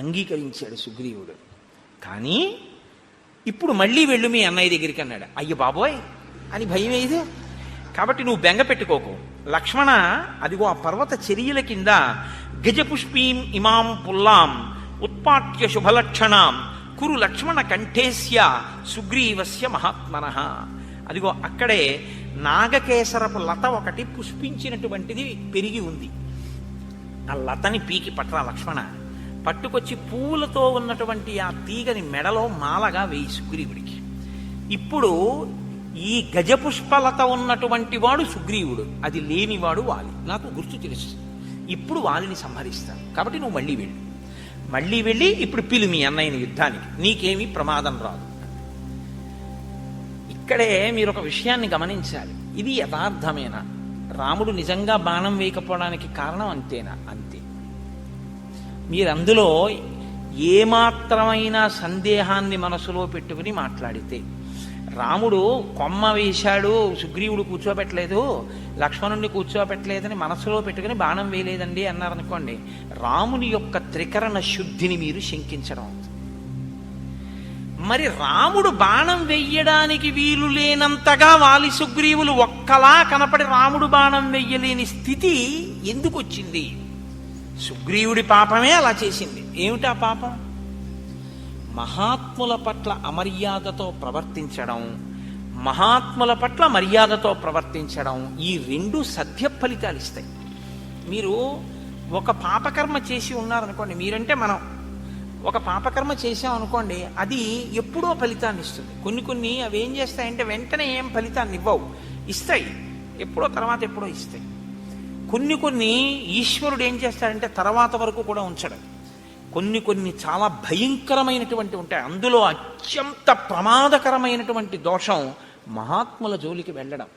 అంగీకరించాడు సుగ్రీవుడు. కానీ ఇప్పుడు మళ్ళీ వెళ్ళు మీ అన్నయ్య దగ్గరికి అన్నాడు. అయ్య బాబోయ్ అని భయం ఏది, కాబట్టి నువ్వు బెంగ పెట్టుకోకు లక్ష్మణ, అదిగో ఆ పర్వత చర్యల కింద గజపుష్పీం ఇమాం పుల్లాం ఉత్పాట్య శుభలక్షణాం కురు లక్ష్మణ కంఠేస్య సుగ్రీవస్య మహాత్మనః. అదిగో అక్కడే నాగకేసరపు లత ఒకటి పుష్పించినటువంటిది పెరిగి ఉంది. ఆ లతని పీకి పట్టరా లక్ష్మణ, పట్టుకొచ్చి పువ్వులతో ఉన్నటువంటి ఆ తీగని మెడలో మాలగా వేయి సుగ్రీవుడికి. ఇప్పుడు ఈ గజపుష్పలత ఉన్నటువంటి వాడు సుగ్రీవుడు, అది లేనివాడు వాలి. నాకు గుర్తు తెలుసు, ఇప్పుడు వాలిని సంహరిస్తాను, కాబట్టి నువ్వు మళ్ళీ వెళ్ళి ఇప్పుడు పిలు మీ అన్నయ్యని యుద్ధానికి, నీకేమీ ప్రమాదం రాదు. ఇక్కడే మీరు ఒక విషయాన్ని గమనించాలి. ఇది యథార్థమేనా? రాముడు నిజంగా బాణం వేయకపోవడానికి కారణం అంతేనా? అంతే. మీరు అందులో ఏమాత్రమైన సందేహాన్ని మనసులో పెట్టుకుని మాట్లాడితే, రాముడు కొమ్మ వేశాడు సుగ్రీవుడు కూర్చోబెట్టలేదు, లక్ష్మణుడిని కూర్చోబెట్టలేదని మనసులో పెట్టుకుని బాణం వేయలేదండి అన్నారనుకోండి, రాముని యొక్క త్రికరణ శుద్ధిని మీరు శంకించడం. మరి రాముడు బాణం వెయ్యడానికి వీలు లేనంతగా వాలి సుగ్రీవులు ఒక్కలా కనపడి రాముడు బాణం వెయ్యలేని స్థితి ఎందుకు వచ్చింది? సుగ్రీవుడి పాపమే అలా చేసింది. ఏమిటా పాపం? మహాత్ముల పట్ల అమర్యాదతో ప్రవర్తించడం, మహాత్ముల పట్ల మర్యాదతో ప్రవర్తించడం, ఈ రెండు సత్య ఫలితాలు ఇస్తాయి. మీరు ఒక పాపకర్మ చేసి ఉన్నారనుకోండి, మీరంటే మనం ఒక పాపకర్మ చేసామనుకోండి, అది ఎప్పుడో ఫలితాన్ని ఇస్తుంది. కొన్ని అవి ఏం చేస్తాయంటే వెంటనే ఏం ఫలితాన్ని ఇవ్వవు, ఇస్తాయి ఎప్పుడో, తర్వాత ఎప్పుడో ఇస్తాయి. కొన్ని ఈశ్వరుడు ఏం చేస్తాడంటే తర్వాత వరకు కూడా ఉంచడం. కొన్ని చాలా భయంకరమైనటువంటి ఉంటాయి. అందులో అత్యంత ప్రమాదకరమైనటువంటి దోషం మహాత్ముల జోలికి వెళ్ళడం.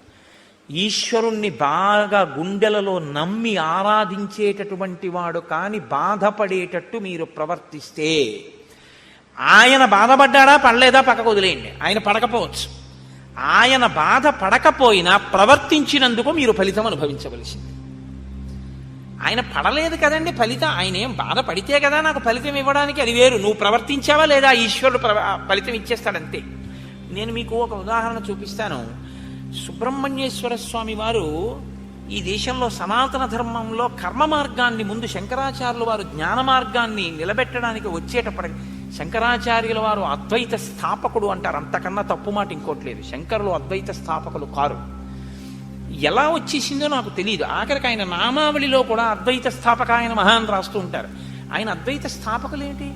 ఈశ్వరుణ్ణి బాగా గుండెలలో నమ్మి ఆరాధించేటటువంటి వాడు కాని బాధపడేటట్టు మీరు ప్రవర్తిస్తే, ఆయన బాధపడ్డా పడలేదా పక్కకు వదిలేయండి, ఆయన పడకపోవచ్చు. ఆయన బాధ పడకపోయినా ప్రవర్తించినందుకు మీరు ఫలితం అనుభవించవలసింది. ఆయన పడలేదు కదండి ఫలితం, ఆయన ఏం బాధపడితే కదా నాకు ఫలితం ఇవ్వడానికి, అది వేరు. నువ్వు ప్రవర్తించావా లేదా, ఈశ్వరుడు ఫలితం ఇచ్చేస్తాడంతే. నేను మీకు ఒక ఉదాహరణ చూపిస్తాను. సుబ్రహ్మణ్యేశ్వర స్వామి వారు ఈ దేశంలో సనాతన ధర్మంలో కర్మ మార్గాన్ని ముందు శంకరాచార్యుల వారు జ్ఞాన మార్గాన్ని నిలబెట్టడానికి వచ్చేటప్పటికి, శంకరాచార్యుల వారు అద్వైత స్థాపకుడు అంటారు, అంతకన్నా తప్పు మాట ఇంకోట్లేదు. శంకరులు అద్వైత స్థాపకులు కారు. ఎలా వచ్చేసిందో నాకు తెలియదు. ఆఖరికి ఆయన నామావళిలో కూడా అద్వైత స్థాపక ఆయన మహాన్ రాస్తూ ఉంటారు. ఆయన అద్వైత స్థాపకులు ఏంటి?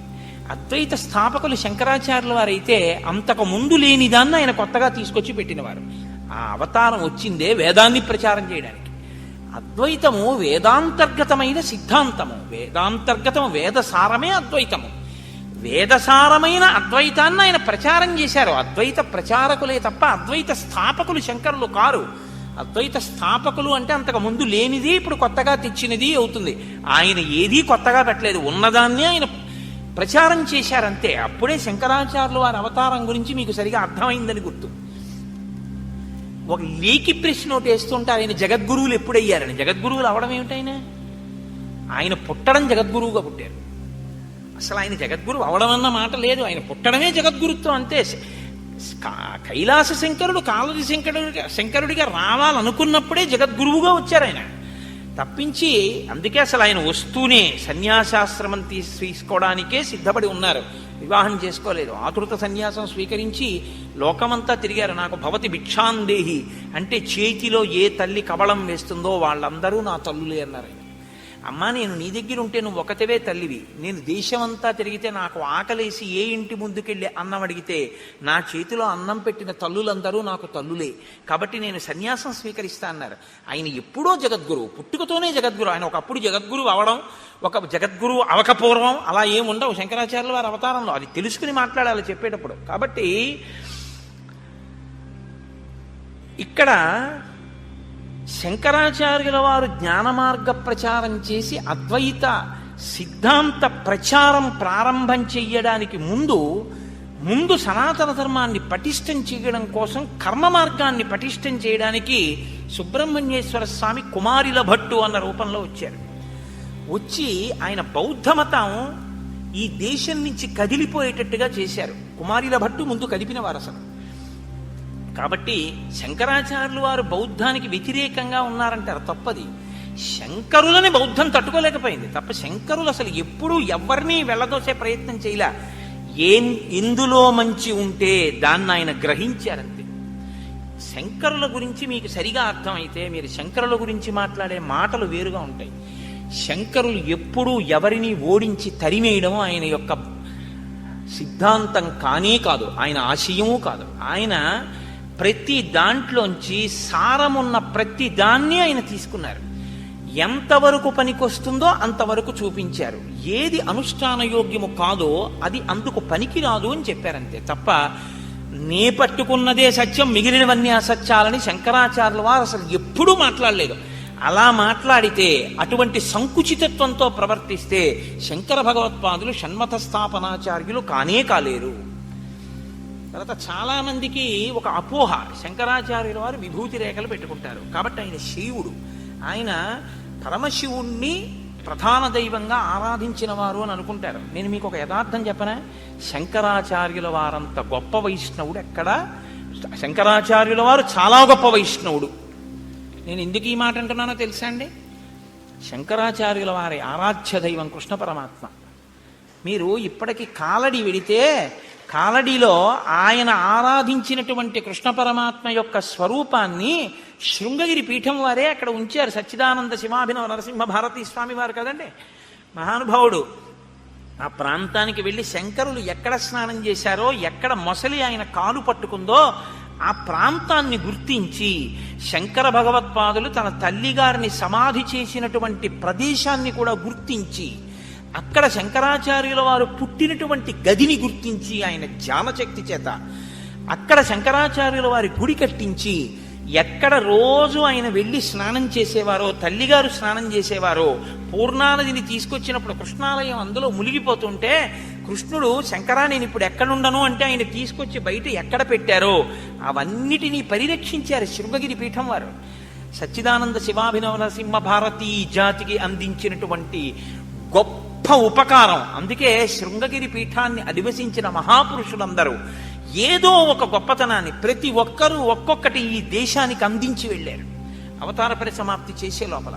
అద్వైత స్థాపకులు శంకరాచార్యుల వారైతే అంతకు ముందు లేని దాన్ని ఆయన కొత్తగా తీసుకొచ్చి పెట్టినవారు. ఆ అవతారం వచ్చిందే వేదాన్ని ప్రచారం చేయడానికి. అద్వైతము వేదాంతర్గతమైన సిద్ధాంతము, వేదాంతర్గతము వేదసారమే అద్వైతము. వేదసారమైన అద్వైతాన్ని ఆయన ప్రచారం చేశారు. అద్వైత ప్రచారకులే తప్ప అద్వైత స్థాపకులు శంకరులు కారు. అద్వైత స్థాపకులు అంటే అంతకు ముందు లేనిది ఇప్పుడు కొత్తగా తెచ్చినది అవుతుంది. ఆయన ఏదీ కొత్తగా పెట్టలేదు, ఉన్నదాన్ని ఆయన ప్రచారం చేశారంతే. అప్పుడే శంకరాచార్యులు వారి అవతారం గురించి మీకు సరిగా అర్థమైందని గుర్తు. ఒక లేకి ప్రశ్న ఒకటి వేస్తుంటారు, ఆయన జగద్గురువులు ఎప్పుడయ్యారని. జగద్గురువులు అవడం ఏమిటైనా? ఆయన పుట్టడం జగద్గురువుగా పుట్టారు. అసలు ఆయన జగద్గురువు అవడం అన్న మాట లేదు, ఆయన పుట్టడమే జగద్గురుత్వం అంతే. కైలాస శంకరుడు కాళది శంకరుడిగా రావాలనుకున్నప్పుడే జగద్గురువుగా వచ్చారు ఆయన, తప్పించి. అందుకే అసలు ఆయన వస్తూనే సన్యాసాశ్రమం తీసుకోవడానికే సిద్ధపడి ఉన్నారు, వివాహం చేసుకోలేదు. ఆతృత సన్యాసం స్వీకరించి లోకమంతా తిరిగారు. నాకు భవతి భిక్షాందేహి అంటే చేతిలో ఏ తల్లి కబళం వేస్తుందో వాళ్ళందరూ నా తల్లులే అన్నారు. అమ్మా, నేను నీ దగ్గర ఉంటే నువ్వు ఒకటివే తల్లివి. నేను దేశమంతా తిరిగితే నాకు ఆకలేసి ఏ ఇంటి ముందుకెళ్ళి అన్నం అడిగితే నా చేతిలో అన్నం పెట్టిన తల్లులందరూ నాకు తల్లులే, కాబట్టి నేను సన్యాసం స్వీకరిస్తా అన్నారు. ఆయన ఎప్పుడో జగద్గురువు, పుట్టుకతోనే జగద్గురు. ఆయన ఒకప్పుడు జగద్గురువు అవడం, ఒక జగద్గురువు అవకపూర్వం అలా ఏముండవు శంకరాచార్యుల వారి అవతారంలో. అది తెలుసుకుని మాట్లాడాలి చెప్పేటప్పుడు. కాబట్టి ఇక్కడ శంకరాచార్యుల వారు జ్ఞాన మార్గ ప్రచారం చేసి అద్వైత సిద్ధాంత ప్రచారం ప్రారంభం చెయ్యడానికి ముందు సనాతన ధర్మాన్ని పటిష్టం చేయడం కోసం కర్మ మార్గాన్ని పటిష్టం చేయడానికి సుబ్రహ్మణ్యేశ్వర స్వామి కుమారిల భట్టు అన్న రూపంలో వచ్చారు. వచ్చి ఆయన బౌద్ధ మతం ఈ దేశం నుంచి కదిలిపోయేటట్టుగా చేశారు. కుమారిల భట్టు ముందు కదిపిన వారు అసలు. కాబట్టి శంకరాచార్యులు వారు బౌద్ధానికి వ్యతిరేకంగా ఉన్నారంటారు, తప్పది. శంకరులని బౌద్ధం తట్టుకోలేకపోయింది తప్ప శంకరులు అసలు ఎప్పుడూ ఎవరిని వెళ్ళదోసే ప్రయత్నం చేయలే. ఎందులో మంచి ఉంటే దాన్ని ఆయన గ్రహించారంతే. శంకరుల గురించి మీకు సరిగా అర్థమైతే మీరు శంకరుల గురించి మాట్లాడే మాటలు వేరుగా ఉంటాయి. శంకరులు ఎప్పుడూ ఎవరిని ఓడించి తరిమేయడం ఆయన యొక్క సిద్ధాంతం కానే కాదు, ఆయన ఆశయము కాదు. ఆయన ప్రతి దాంట్లోంచి సారమున్న ప్రతి దాన్ని ఆయన తీసుకున్నారు. ఎంతవరకు పనికొస్తుందో అంతవరకు చూపించారు. ఏది అనుష్ఠాన యోగ్యము కాదో అది అందుకు పనికిరాదు అని చెప్పారంతే తప్ప నే పట్టుకున్నదే సత్యం మిగిలినవన్నీ అసత్యాలని శంకరాచార్యుల వారు అసలు ఎప్పుడూ మాట్లాడలేదు. అలా మాట్లాడితే, అటువంటి సంకుచితత్వంతో ప్రవర్తిస్తే శంకర భగవత్పాదులు షణ్మత స్థాపనాచార్యులు కానే కాలేరు. తర్వాత చాలా మందికి ఒక అపోహ, శంకరాచార్యుల వారు విభూతి రేఖలు పెట్టుకుంటారు కాబట్టి ఆయన శివుడు, ఆయన పరమశివుణ్ణి ప్రధాన దైవంగా ఆరాధించిన వారు అని అనుకుంటారు. నేను మీకు ఒక యథార్థం చెప్పనా, శంకరాచార్యుల వారంత గొప్ప వైష్ణవుడు ఎక్కడా, శంకరాచార్యుల వారు చాలా గొప్ప వైష్ణవుడు. నేను ఎందుకు ఈ మాట అంటున్నానో తెలుసా అండి? శంకరాచార్యుల వారి ఆరాధ్య దైవం కృష్ణ పరమాత్మ. మీరు ఇప్పటికీ కాలడి వెడితే కాలడిలో ఆయన ఆరాధించినటువంటి కృష్ణ పరమాత్మ యొక్క స్వరూపాన్ని శృంగగిరి పీఠం వారే అక్కడ ఉంచారు. సచ్చిదానంద శివాభినవ నరసింహ భారతీ స్వామి వారు కదండి, మహానుభావుడు. ఆ ప్రాంతానికి వెళ్ళి శంకరులు ఎక్కడ స్నానం చేశారో, ఎక్కడ మొసలి ఆయన కాలు పట్టుకుందో ఆ ప్రాంతాన్ని గుర్తించి శంకర భగవత్పాదులు తన తల్లిగారిని సమాధి చేసినటువంటి ప్రదేశాన్ని కూడా గుర్తించి, అక్కడ శంకరాచార్యుల వారు పుట్టినటువంటి గదిని గుర్తించి ఆయన జ్ఞానశక్తి చేత అక్కడ శంకరాచార్యుల వారి గుడి కట్టించి, ఎక్కడ రోజు ఆయన వెళ్ళి స్నానం చేసేవారో, తల్లిగారు స్నానం చేసేవారో, పూర్ణానదిని తీసుకొచ్చినప్పుడు కృష్ణాలయం అందులో మునిగిపోతుంటే కృష్ణుడు శంకరా నేను ఇప్పుడు ఎక్కడుండను అంటే ఆయన తీసుకొచ్చి బయట ఎక్కడ పెట్టారో అవన్నిటినీ పరిరక్షించారు శృంగగిరి పీఠం వారు. సచ్చిదానంద శివాభినవ నరసింహ భారతీ జాతికి అందించినటువంటి గొప్ప ఉపకారం. అందుకే శృంగగిరి పీఠాన్ని అధివసించిన మహాపురుషులందరూ ఏదో ఒక గొప్పతనాన్ని ప్రతి ఒక్కరూ ఒక్కొక్కటి ఈ దేశానికి అందించి వెళ్ళారు. అవతార పరిసమాప్తి చేసే లోపల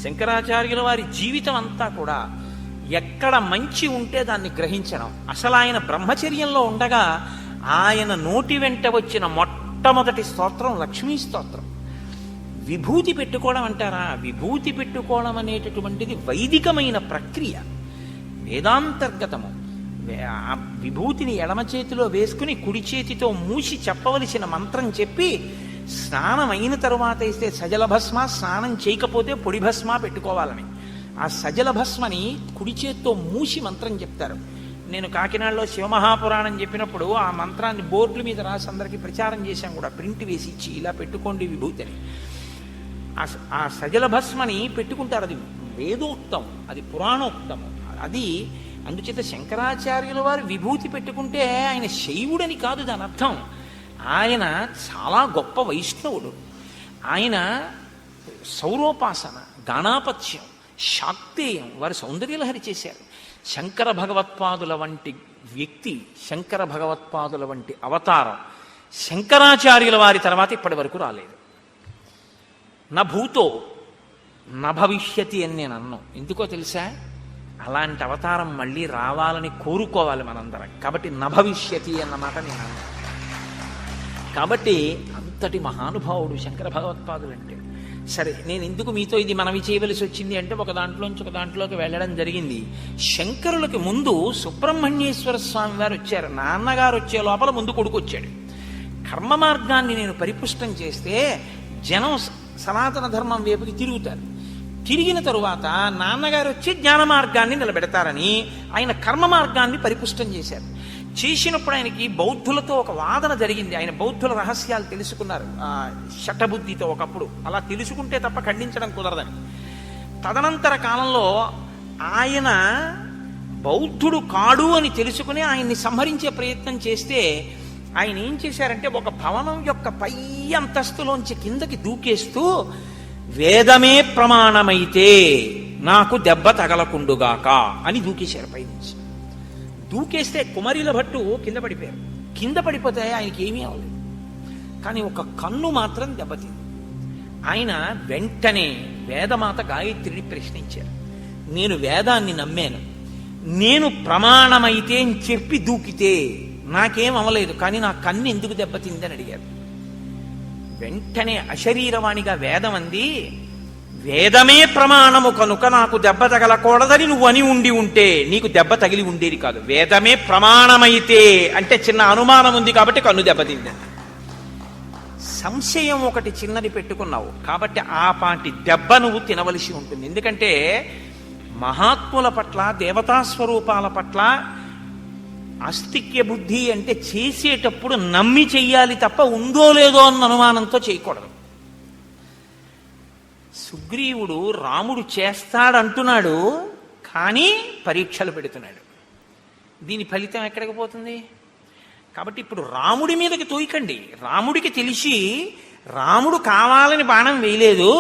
శంకరాచార్యుల వారి జీవితం అంతా కూడా ఎక్కడ మంచి ఉంటే దాన్ని గ్రహించడం. అసలు ఆయన బ్రహ్మచర్యంలో ఉండగా ఆయన నోటి వెంట వచ్చిన మొట్టమొదటి స్తోత్రం లక్ష్మీ స్తోత్రం. విభూతి పెట్టుకోవడం అంటారా? విభూతి పెట్టుకోవడం అనేటటువంటిది వైదికమైన ప్రక్రియ, వేదాంతర్గతము. ఆ విభూతిని ఎడమ చేతిలో వేసుకుని కుడి చేతితో మూసి చెప్పవలసిన మంత్రం చెప్పి స్నానం అయిన తరువాత ఇస్తే సజల భస్మ, స్నానం చేయకపోతే పొడి భస్మ పెట్టుకోవాలని. ఆ సజల భస్మని కుడి చేతితో మూసి మంత్రం చెప్తారు. నేను కాకినాడలో శివమహాపురాణం చెప్పినప్పుడు ఆ మంత్రాన్ని బోర్డుల మీద రాసి అందరికీ ప్రచారం చేశాం కూడా, ప్రింట్ వేసి ఇచ్చి ఇలా పెట్టుకోండి విభూతిని. ఆ సజల భస్మని పెట్టుకుంటారు. అది వేదోక్తం, అది పురాణోక్తము. అది అందుచేత శంకరాచార్యుల వారు విభూతి పెట్టుకుంటే ఆయన శైవుడని కాదు దాని అర్థం. ఆయన చాలా గొప్ప వైష్ణవుడు. ఆయన సౌరోపాసన, గాణాపత్యం, శాక్తేయం వారు సౌందర్యలహరి చేశారు. శంకర భగవత్పాదుల వంటి వ్యక్తి, శంకర భగవత్పాదుల వంటి అవతారం శంకరాచార్యుల వారి తర్వాత ఇప్పటి వరకు రాలేదు. నా భూతో నా భవిష్యతి అని నేను అన్నాను. ఎందుకో తెలుసా? అలాంటి అవతారం మళ్ళీ రావాలని కోరుకోవాలి మనందరం. కాబట్టి నా భవిష్యతి అన్నమాట నేను అన్నాను. కాబట్టి అంతటి మహానుభావుడు శంకర భగవత్పాదులు అంటే. సరే, నేను ఎందుకు మీతో ఇది మనవి చేయవలసి వచ్చింది అంటే, ఒక దాంట్లోంచి ఒక దాంట్లోకి వెళ్ళడం జరిగింది. శంకరులకి ముందు సుబ్రహ్మణ్యేశ్వర స్వామి వారు వచ్చారు. నాన్నగారు వచ్చే లోపల ముందు కొడుకు వచ్చాడు. కర్మ మార్గాన్ని నేను పరిపుష్టం చేస్తే జనం సనాతన ధర్మం వైపుకి తిరుగుతారు. తిరిగిన తరువాత నాన్నగారు వచ్చి జ్ఞాన మార్గాన్ని నిలబెడతారని ఆయన కర్మ మార్గాన్ని పరిపుష్టం చేశారు. చేసినప్పుడు ఆయనకి బౌద్ధులతో ఒక వాదన జరిగింది. ఆయన బౌద్ధుల రహస్యాలు తెలుసుకున్నారు శఠబుద్ధితో ఒకప్పుడు. అలా తెలుసుకుంటే తప్ప ఖండించడం కుదరదని. తదనంతర కాలంలో ఆయన బౌద్ధుడు కాడు అని తెలుసుకుని ఆయన్ని సంహరించే ప్రయత్నం చేస్తే ఆయన ఏం చేశారంటే, ఒక భవనం యొక్క పై అంతస్తులోంచి కిందకి దూకేస్తూ వేదమే ప్రమాణమైతే నాకు దెబ్బ తగలకుండుగాక అని దూకేశారు పైనుంచి. దూకేస్తే కుమరిల భట్టు కింద పడిపోయారు. కింద పడిపోతే ఆయనకి ఏమీ అవ్వలేదు, కానీ ఒక కన్ను మాత్రం దెబ్బతింది. ఆయన వెంటనే వేదమాత గాయత్రిని ప్రశ్నించారు. నేను వేదాన్ని నమ్మాను, నేను ప్రమాణమైతే అని చెప్పి దూకితే నాకేం అవ్వలేదు, కానీ నా కన్ను ఎందుకు దెబ్బతిందని అడిగారు. వెంటనే అశరీరవాణిగా వేదం అంది, వేదమే ప్రమాణము కనుక నాకు దెబ్బ తగలకూడదని నువ్వు అని ఉంటే నీకు దెబ్బ తగిలి ఉండేది కాదు. వేదమే ప్రమాణమైతే అంటే చిన్న అనుమానం ఉంది కాబట్టి కన్ను దెబ్బతింది. సంశయం ఒకటి చిన్నది పెట్టుకున్నావు కాబట్టి ఆ పాటి దెబ్బ నువ్వు తినవలసి ఉంటుంది. ఎందుకంటే మహాత్ముల పట్ల, దేవతా స్వరూపాల పట్ల ఆస్తిక్య బుద్ధి అంటే చేసేటప్పుడు నమ్మి చెయ్యాలి తప్ప ఉందో లేదో అన్న అనుమానంతో చేయకూడదు. సుగ్రీవుడు రాముడు చేస్తాడంటున్నాడు, కానీ పరీక్షలు పెడుతున్నాడు. దీని ఫలితం ఎక్కడికి పోతుంది? కాబట్టి ఇప్పుడు రాముడి మీదకి తోయకండి. రాముడికి తెలిసి రాముడు కావాలని బాణం వేయలేదు,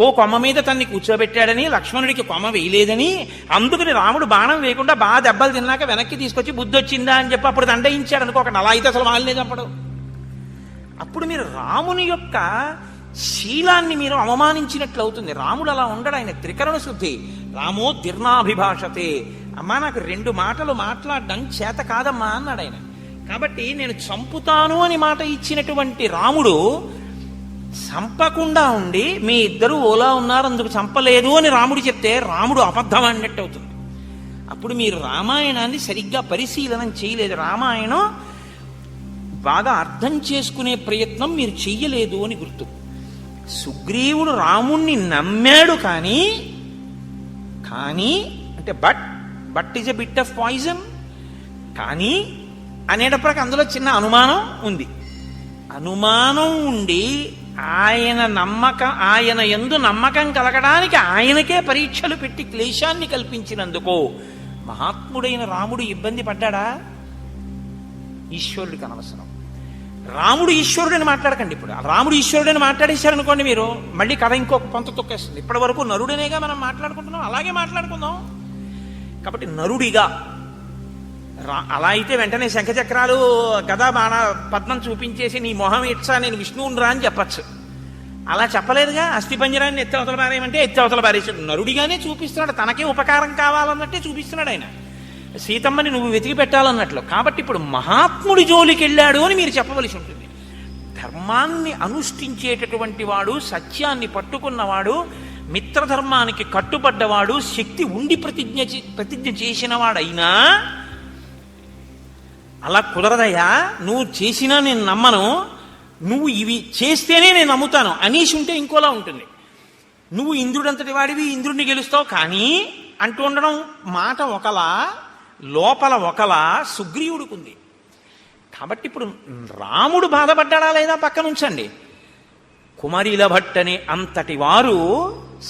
ఓ కొమ్మ మీద తన్ని కూర్చోబెట్టాడని, లక్ష్మణుడికి కొమ్మ వేయలేదని, అందుకని రాముడు బాణం వేయకుండా బాగా దెబ్బలు తిన్నాక వెనక్కి తీసుకొచ్చి బుద్ధి వచ్చిందా అని చెప్పి అప్పుడు దండయించాడు అనుకోకండి. అలా అయితే అసలు వాళ్ళనే చంపడు. అప్పుడు మీరు రాముని యొక్క శీలాన్ని మీరు అవమానించినట్లు అవుతుంది. రాముడు అలా ఉండడు, ఆయన త్రికరణ శుద్ధి. రామో దీర్ణాభిభాషతే, అమ్మా నాకు 2 మాటలు మాట్లాడడం చేత కాదమ్మా అన్నాడు ఆయన. కాబట్టి నేను చంపుతాను అని మాట ఇచ్చినటువంటి రాముడు చంపకుండా ఉండి మీ ఇద్దరు ఓలా ఉన్నారు అందుకు చంపలేదు అని రాముడు చెప్తే రాముడు అబద్ధం అన్నట్టు అవుతుంది. అప్పుడు మీరు రామాయణాన్ని సరిగ్గా పరిశీలనం చేయలేదు, రామాయణం బాగా అర్థం చేసుకునే ప్రయత్నం మీరు చెయ్యలేదు అని గుర్తు. సుగ్రీవుడు రాముణ్ణి నమ్మాడు, కానీ అంటే but is a bit of poison, కానీ అనేటప్పటికి అందులో చిన్న అనుమానం ఉంది. అనుమానం ఉండి ఆయన యందు నమ్మకం కలగడానికి ఆయనకే పరీక్షలు పెట్టి క్లేశాన్ని కల్పించినందుకు మహాత్ముడైన రాముడు ఇబ్బంది పడ్డాడా? ఈశ్వరుడికి అనవసరం. రాముడు ఈశ్వరుడని మాట్లాడకండి. ఇప్పుడు రాముడు ఈశ్వరుడని మాట్లాడేశారనుకోండి, మీరు మళ్ళీ కథ ఇంకొక పొంత తొక్కేస్తుంది. ఇప్పటి వరకు నరుడనేగా మనం మాట్లాడుకుంటున్నాం, అలాగే మాట్లాడుకుందాం. కాబట్టి నరుడిగా అలా అయితే వెంటనే శంఖచక్రాలు గదా బాణ పద్మం చూపించేసి నీ మొహం ఇచ్చా నేను విష్ణువుని రా అని చెప్పచ్చు. అలా చెప్పలేదుగా. అస్థిపంజరాన్ని ఎత్తి అవతల పారేయమంటే ఎత్తి అవతల పారేసాడు. నరుడిగానే చూపిస్తున్నాడు, తనకే ఉపకారం కావాలన్నట్టే చూపిస్తున్నాడు ఆయన. సీతమ్మని నువ్వు వెతికి పెట్టాలన్నట్లు. కాబట్టి ఇప్పుడు మహాత్ముడి జోలికి వెళ్ళాడు అని మీరు చెప్పవలసి ఉంటుంది. ధర్మాన్ని అనుష్ఠించేటటువంటి వాడు, సత్యాన్ని పట్టుకున్నవాడు, మిత్రధర్మానికి కట్టుబడ్డవాడు, శక్తి ఉండి ప్రతిజ్ఞ చేసిన వాడైనా అలా కుదరదయ్యా, నువ్వు చేసినా నేను నమ్మను, నువ్వు ఇవి చేస్తేనే నేను నమ్ముతాను అనేసి ఉంటే ఇంకోలా ఉంటుంది. నువ్వు ఇంద్రుడంతటి వాడివి, ఇంద్రుడిని గెలుస్తావు కానీ అంటూ ఉండడం మాట ఒకలా, లోపల ఒకలా సుగ్రీవుడికి. కాబట్టి ఇప్పుడు రాముడు బాధపడ్డాడా లేదా పక్కన ఉంచండి. కుమరిల భట్టని అంతటి వారు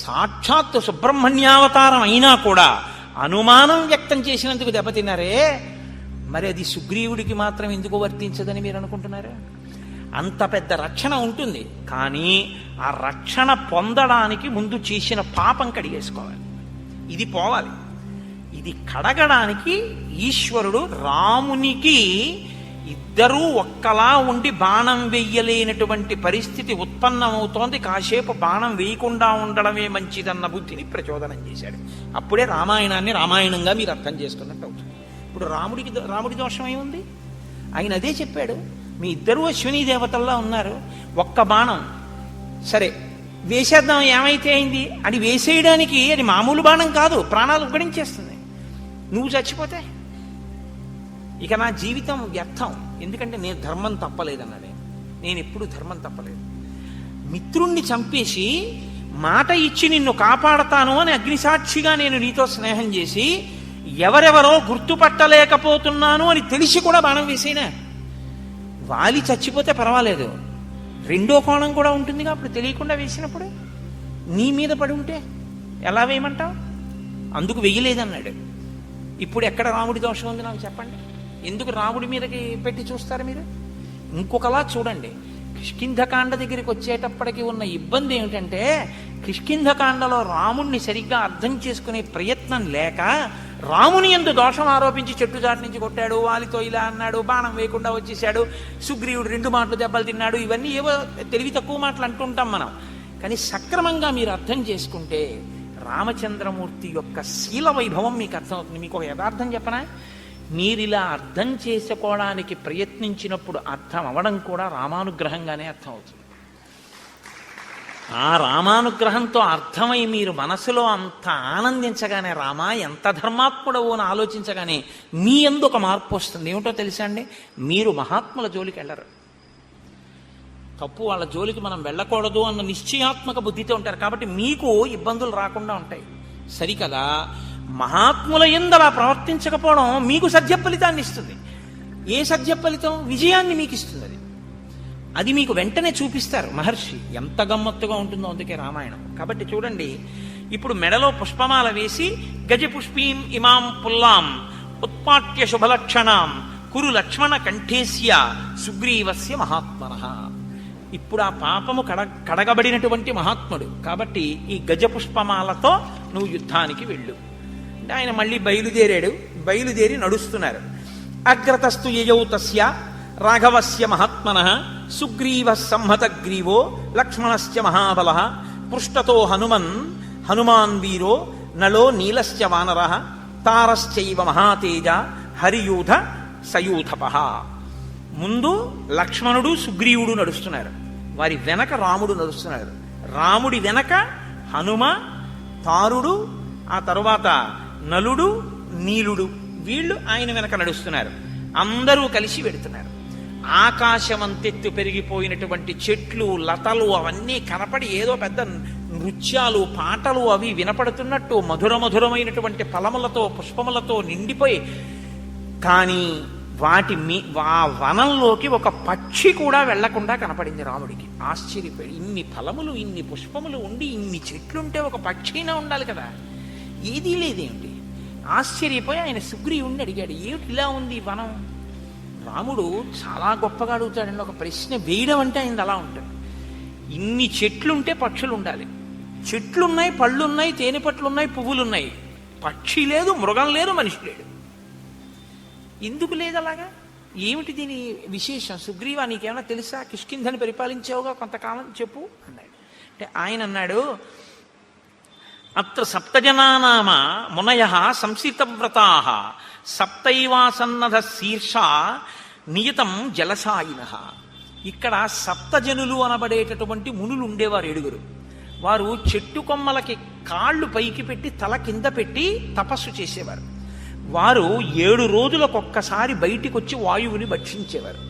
సాక్షాత్తు సుబ్రహ్మణ్యావతారం అయినా కూడా అనుమానం వ్యక్తం చేసినందుకు దెబ్బతిన్నారే, మరి అది సుగ్రీవుడికి మాత్రం ఎందుకు వర్తించదని మీరు అనుకుంటున్నారా? అంత పెద్ద రక్షణ ఉంటుంది, కానీ ఆ రక్షణ పొందడానికి ముందు చేసిన పాపం కడిగేసుకోవాలి. ఇది పోవాలి. ఇది కడగడానికి ఈశ్వరుడు రామునికి ఇద్దరూ ఒక్కలా ఉండి బాణం వెయ్యలేనటువంటి పరిస్థితి ఉత్పన్నమవుతోంది. కాసేపు బాణం వేయకుండా ఉండడమే మంచిదన్న బుద్ధిని ప్రచోదనం చేశాడు. అప్పుడే రామాయణాన్ని రామాయణంగా మీరు అర్థం చేసుకున్నట్టు అవుతుంది. ఇప్పుడు రాముడి దోషం ఏముంది? ఆయన అదే చెప్పాడు, మీ ఇద్దరూ అశ్విని దేవతల్లా ఉన్నారు, ఒక్క బాణం సరే వేసేద్దాం, ఏమైతే అయింది అని వేసేయడానికి అది మామూలు బాణం కాదు, ప్రాణాలు ఉగ్గడించేస్తుంది. నువ్వు చచ్చిపోతే ఇక నా జీవితం వ్యర్థం. ఎందుకంటే నేను ధర్మం తప్పలేదన్నాడే, నేను ఎప్పుడు ధర్మం తప్పలేదు. మిత్రుణ్ణి చంపేసి మాట ఇచ్చి నిన్ను కాపాడతాను అని అగ్నిసాక్షిగా నేను నీతో స్నేహం చేసి ఎవరెవరో గుర్తుపట్టలేకపోతున్నాను అని తెలిసి కూడా బాణం వేసేనా? వాలి చచ్చిపోతే పర్వాలేదు, 2వ కోణం కూడా ఉంటుందిగా. అప్పుడు తెలియకుండా వేసినప్పుడు నీ మీద పడి ఉంటే ఎలా వేయమంటావు? అందుకు వెయ్యలేదన్నాడు. ఇప్పుడు ఎక్కడ రాముడి దోషం ఉంది నాకు చెప్పండి. ఎందుకు రాముడి మీదకి పెట్టి చూస్తారు మీరు? ఇంకొకలా చూడండి. కిష్కింధకాండ దగ్గరికి వచ్చేటప్పటికి ఉన్న ఇబ్బంది ఏమిటంటే కిష్కింధకాండలో రాముణ్ణి సరిగ్గా అర్థం చేసుకునే ప్రయత్నం లేక రాముని యందు దోషం ఆరోపించి చెట్టు చాటు నుంచి కొట్టాడు, వాలితో ఇలా అన్నాడు, బాణం వేయకుండా వచ్చేసాడు, సుగ్రీవుడు 2 మాటలు దెబ్బలు తిన్నాడు, ఇవన్నీ ఏవో తెలివి తక్కువ మాటలు అంటుంటాం మనం. కానీ సక్రమంగా మీరు అర్థం చేసుకుంటే రామచంద్రమూర్తి యొక్క శీల వైభవం మీకు అర్థమవుతుంది. మీకు ఒక యథార్థం చెప్పనా, మీరిలా అర్థం చేసుకోవడానికి ప్రయత్నించినప్పుడు అర్థం అవడం కూడా రామానుగ్రహంగానే అర్థమవుతుంది. ఆ రామానుగ్రహంతో అర్థమై మీరు మనసులో అంత ఆనందించగానే, రామా ఎంత ధర్మాత్ముడవు అని ఆలోచించగానే మీ యందు ఒక మార్పు వస్తుంది. ఏమిటో తెలుసా అండి, మీరు మహాత్ముల జోలికి వెళ్ళరు. తప్పు వాళ్ళ జోలికి మనం వెళ్ళకూడదు అన్న నిశ్చయాత్మక బుద్ధితో ఉంటారు కాబట్టి మీకు ఇబ్బందులు రాకుండా ఉంటాయి. సరికదా, మహాత్ముల యందు అలా ప్రవర్తించకపోవడం మీకు సత్య ఫలితాన్ని ఇస్తుంది. ఏ సత్య ఫలితం? విజయాన్ని మీకు ఇస్తుంది. అది మీకు వెంటనే చూపిస్తారు మహర్షి. ఎంత గమ్మత్తుగా ఉంటుందో అందుకే రామాయణం. కాబట్టి చూడండి, ఇప్పుడు మెడలో పుష్పమాల వేసి గజపుష్పీం ఇమాం పుల్లాం ఉత్పాట్య శుభలక్షణాం కురు లక్ష్మణ కంఠేస్య సుగ్రీవస్య మహాత్మనః. ఇప్పుడు ఆ పాపము కడగబడినటువంటి మహాత్ముడు కాబట్టి ఈ గజపుష్పమాలతో నువ్వు యుద్ధానికి వెళ్ళు అంటే ఆయన మళ్ళీ బయలుదేరి నడుస్తున్నారు. అగ్రతస్తు యయౌ తస్య రాఘవస్య మహాత్మనః సుగ్రీవ సంహత గ్రీవో లక్ష్మణస్య మహాబలః పృష్ఠతో హనుమాన్ వీరో నలో నీలస్య వానరః తారశ్చైవ మహాతేజ హరియూథ సయూథపః. ముందు లక్ష్మణుడు సుగ్రీవుడు నడుస్తున్నారు, వారి వెనక రాముడు నడుస్తున్నారు. రాముడి వెనక హనుమ, తారుడు, ఆ తరువాత నలుడు, నీలుడు, వీళ్ళు ఆయన వెనక నడుస్తున్నారు. అందరూ కలిసి వెడుతున్నారు. ఆకాశమంతెత్తు పెరిగిపోయినటువంటి చెట్లు, లతలు అవన్నీ కనపడి ఏదో పెద్ద నృత్యాలు, పాటలు అవి వినపడుతున్నట్టు మధురమైనటువంటి ఫలములతో, పుష్పములతో నిండిపోయి, కానీ ఆ వనంలోకి ఒక పక్షి కూడా వెళ్లకుండా కనపడింది రాముడికి. ఆశ్చర్యపోయి, ఇన్ని ఫలములు, ఇన్ని పుష్పములు ఉండి, ఇన్ని చెట్లుంటే ఒక పక్షి అయినా ఉండాలి కదా, ఏదీ లేదేమిటి? ఆశ్చర్యపోయి ఆయన సుగ్రీవుణ్ణి అడిగాడు, ఏమిటి ఇలా ఉంది ఈ వనం? రాముడు చాలా గొప్పగా అడుగుతాడండి. ఒక ప్రశ్న వేయడం అంటే ఆయన అలా ఉంటాడు. ఇన్ని చెట్లుంటే పక్షులు ఉండాలి, చెట్లున్నాయి, పళ్ళున్నాయి, తేనె పట్లున్నాయి, పువ్వులున్నాయి, పక్షి లేదు, మృగం లేదు, మనిషి లేడు. ఎందుకు లేదు అలాగా? ఏమిటి దీని విశేషం? సుగ్రీవా, నీకేమైనా తెలుసా? కిష్కింధని పరిపాలించావుగా కొంతకాలం, చెప్పు అన్నాడు. అంటే ఆయన అన్నాడు, అత్ర సప్తజనానామ మునయః సంసితవ్రతాః సప్తైవాసన్నధ శీర్ష నియతం జలసాయినః. ఇక్కడ సప్తజనులు అనబడేటటువంటి మునులు ఉండేవారు 7. వారు చెట్టు కొమ్మలకి కాళ్ళు పైకి పెట్టి తల కింద పెట్టి తపస్సు చేసేవారు. వారు 7 రోజులకొక్కసారి బయటికి వచ్చి వాయువుని భక్షించేవారు.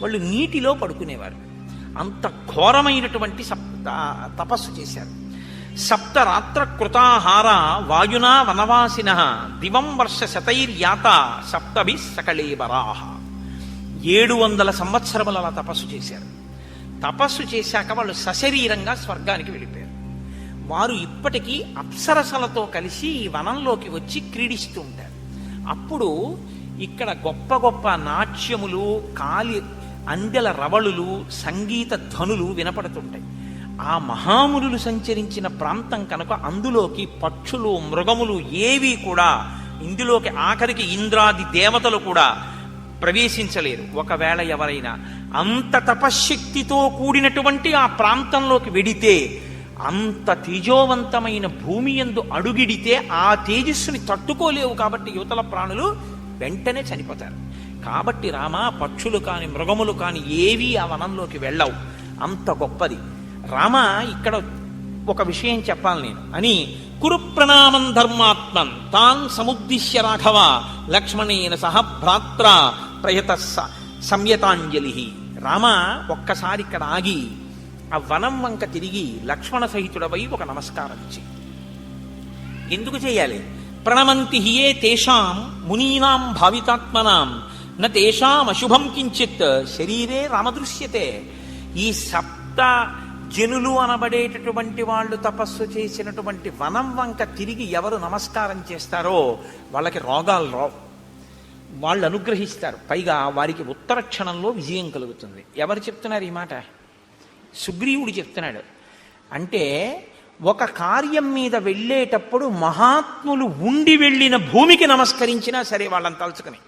వాళ్ళు నీటిలో పడుకునేవారు. అంత ఘోరమైనటువంటి తపస్సు చేశారు. సప్తరాత్ర కృతాహార వాయునా వనవాసినః దివం వర్ష శతైర్యాత సప్తభి సకళేబరాః. 700 సంవత్సరములు అలా తపస్సు చేశారు. తపస్సు చేశాక వాళ్ళు సశరీరంగా స్వర్గానికి వెళ్ళిపోయారు. వారు ఇప్పటికీ అప్సరసలతో కలిసి ఈ వనంలోకి వచ్చి క్రీడిస్తూ ఉంటారు. అప్పుడు ఇక్కడ గొప్ప గొప్ప నాట్యములు, కాలి అందెల రవళులు, సంగీత ధ్వనులు వినపడుతుంటాయి. ఆ మహామునులు సంచరించిన ప్రాంతం కనుక అందులోకి పక్షులు, మృగములు ఏవి కూడా, ఇందులోకి ఆఖరికి ఇంద్రాది దేవతలు కూడా ప్రవేశించలేరు. ఒకవేళ ఎవరైనా అంత తపశ్శక్తితో కూడినటువంటి ఆ ప్రాంతంలోకి వెడితే, అంత తేజోవంతమైన భూమి యందు అడుగిడితే ఆ తేజస్సుని తట్టుకోలేవు. కాబట్టి యువతల ప్రాణులు వెంటనే చనిపోతారు. కాబట్టి రామ, పక్షులు కాని మృగములు కాని ఏవి ఆ వనంలోకి వెళ్ళవు. అంత గొప్పది. రామ, ఇక్కడ ఒక విషయం చెప్పాలి నేను అని కురు ప్రణామం ధర్మాత్మన్ తాన్ సముద్దిశ్య రాఘవ లక్ష్మణేన సహ భ్రాత్ర ప్రయత సంయతాంజలి. రామ, ఒక్కసారి ఇక్కడ ఆగి ఆ వనం వంక తిరిగి లక్ష్మణ సహితుడవై ఒక నమస్కారం ఇచ్చి. ఎందుకు చేయాలి? ప్రణమంతి హియే తేషాం మునీనాం భావితాత్మనాం న తేషాం అశుభం కించిత్ శరీరే రామదృశ్యతే. ఈ సప్త జనులు అనబడేటటువంటి వాళ్ళు తపస్సు చేసినటువంటి వనం వంక తిరిగి ఎవరు నమస్కారం చేస్తారో వాళ్ళకి రోగాలు రావు, వాళ్ళు అనుగ్రహిస్తారు. పైగా వారికి ఉత్తర క్షణంలో విజయం కలుగుతుంది. ఎవరు చెప్తున్నారు ఈ మాట? సుగ్రీవుడు చెప్తున్నాడు. అంటే ఒక కార్యం మీద వెళ్ళేటప్పుడు మహాత్ములు ఉండి వెళ్ళిన భూమికి నమస్కరించినా సరే వాళ్ళని తలుచుకుని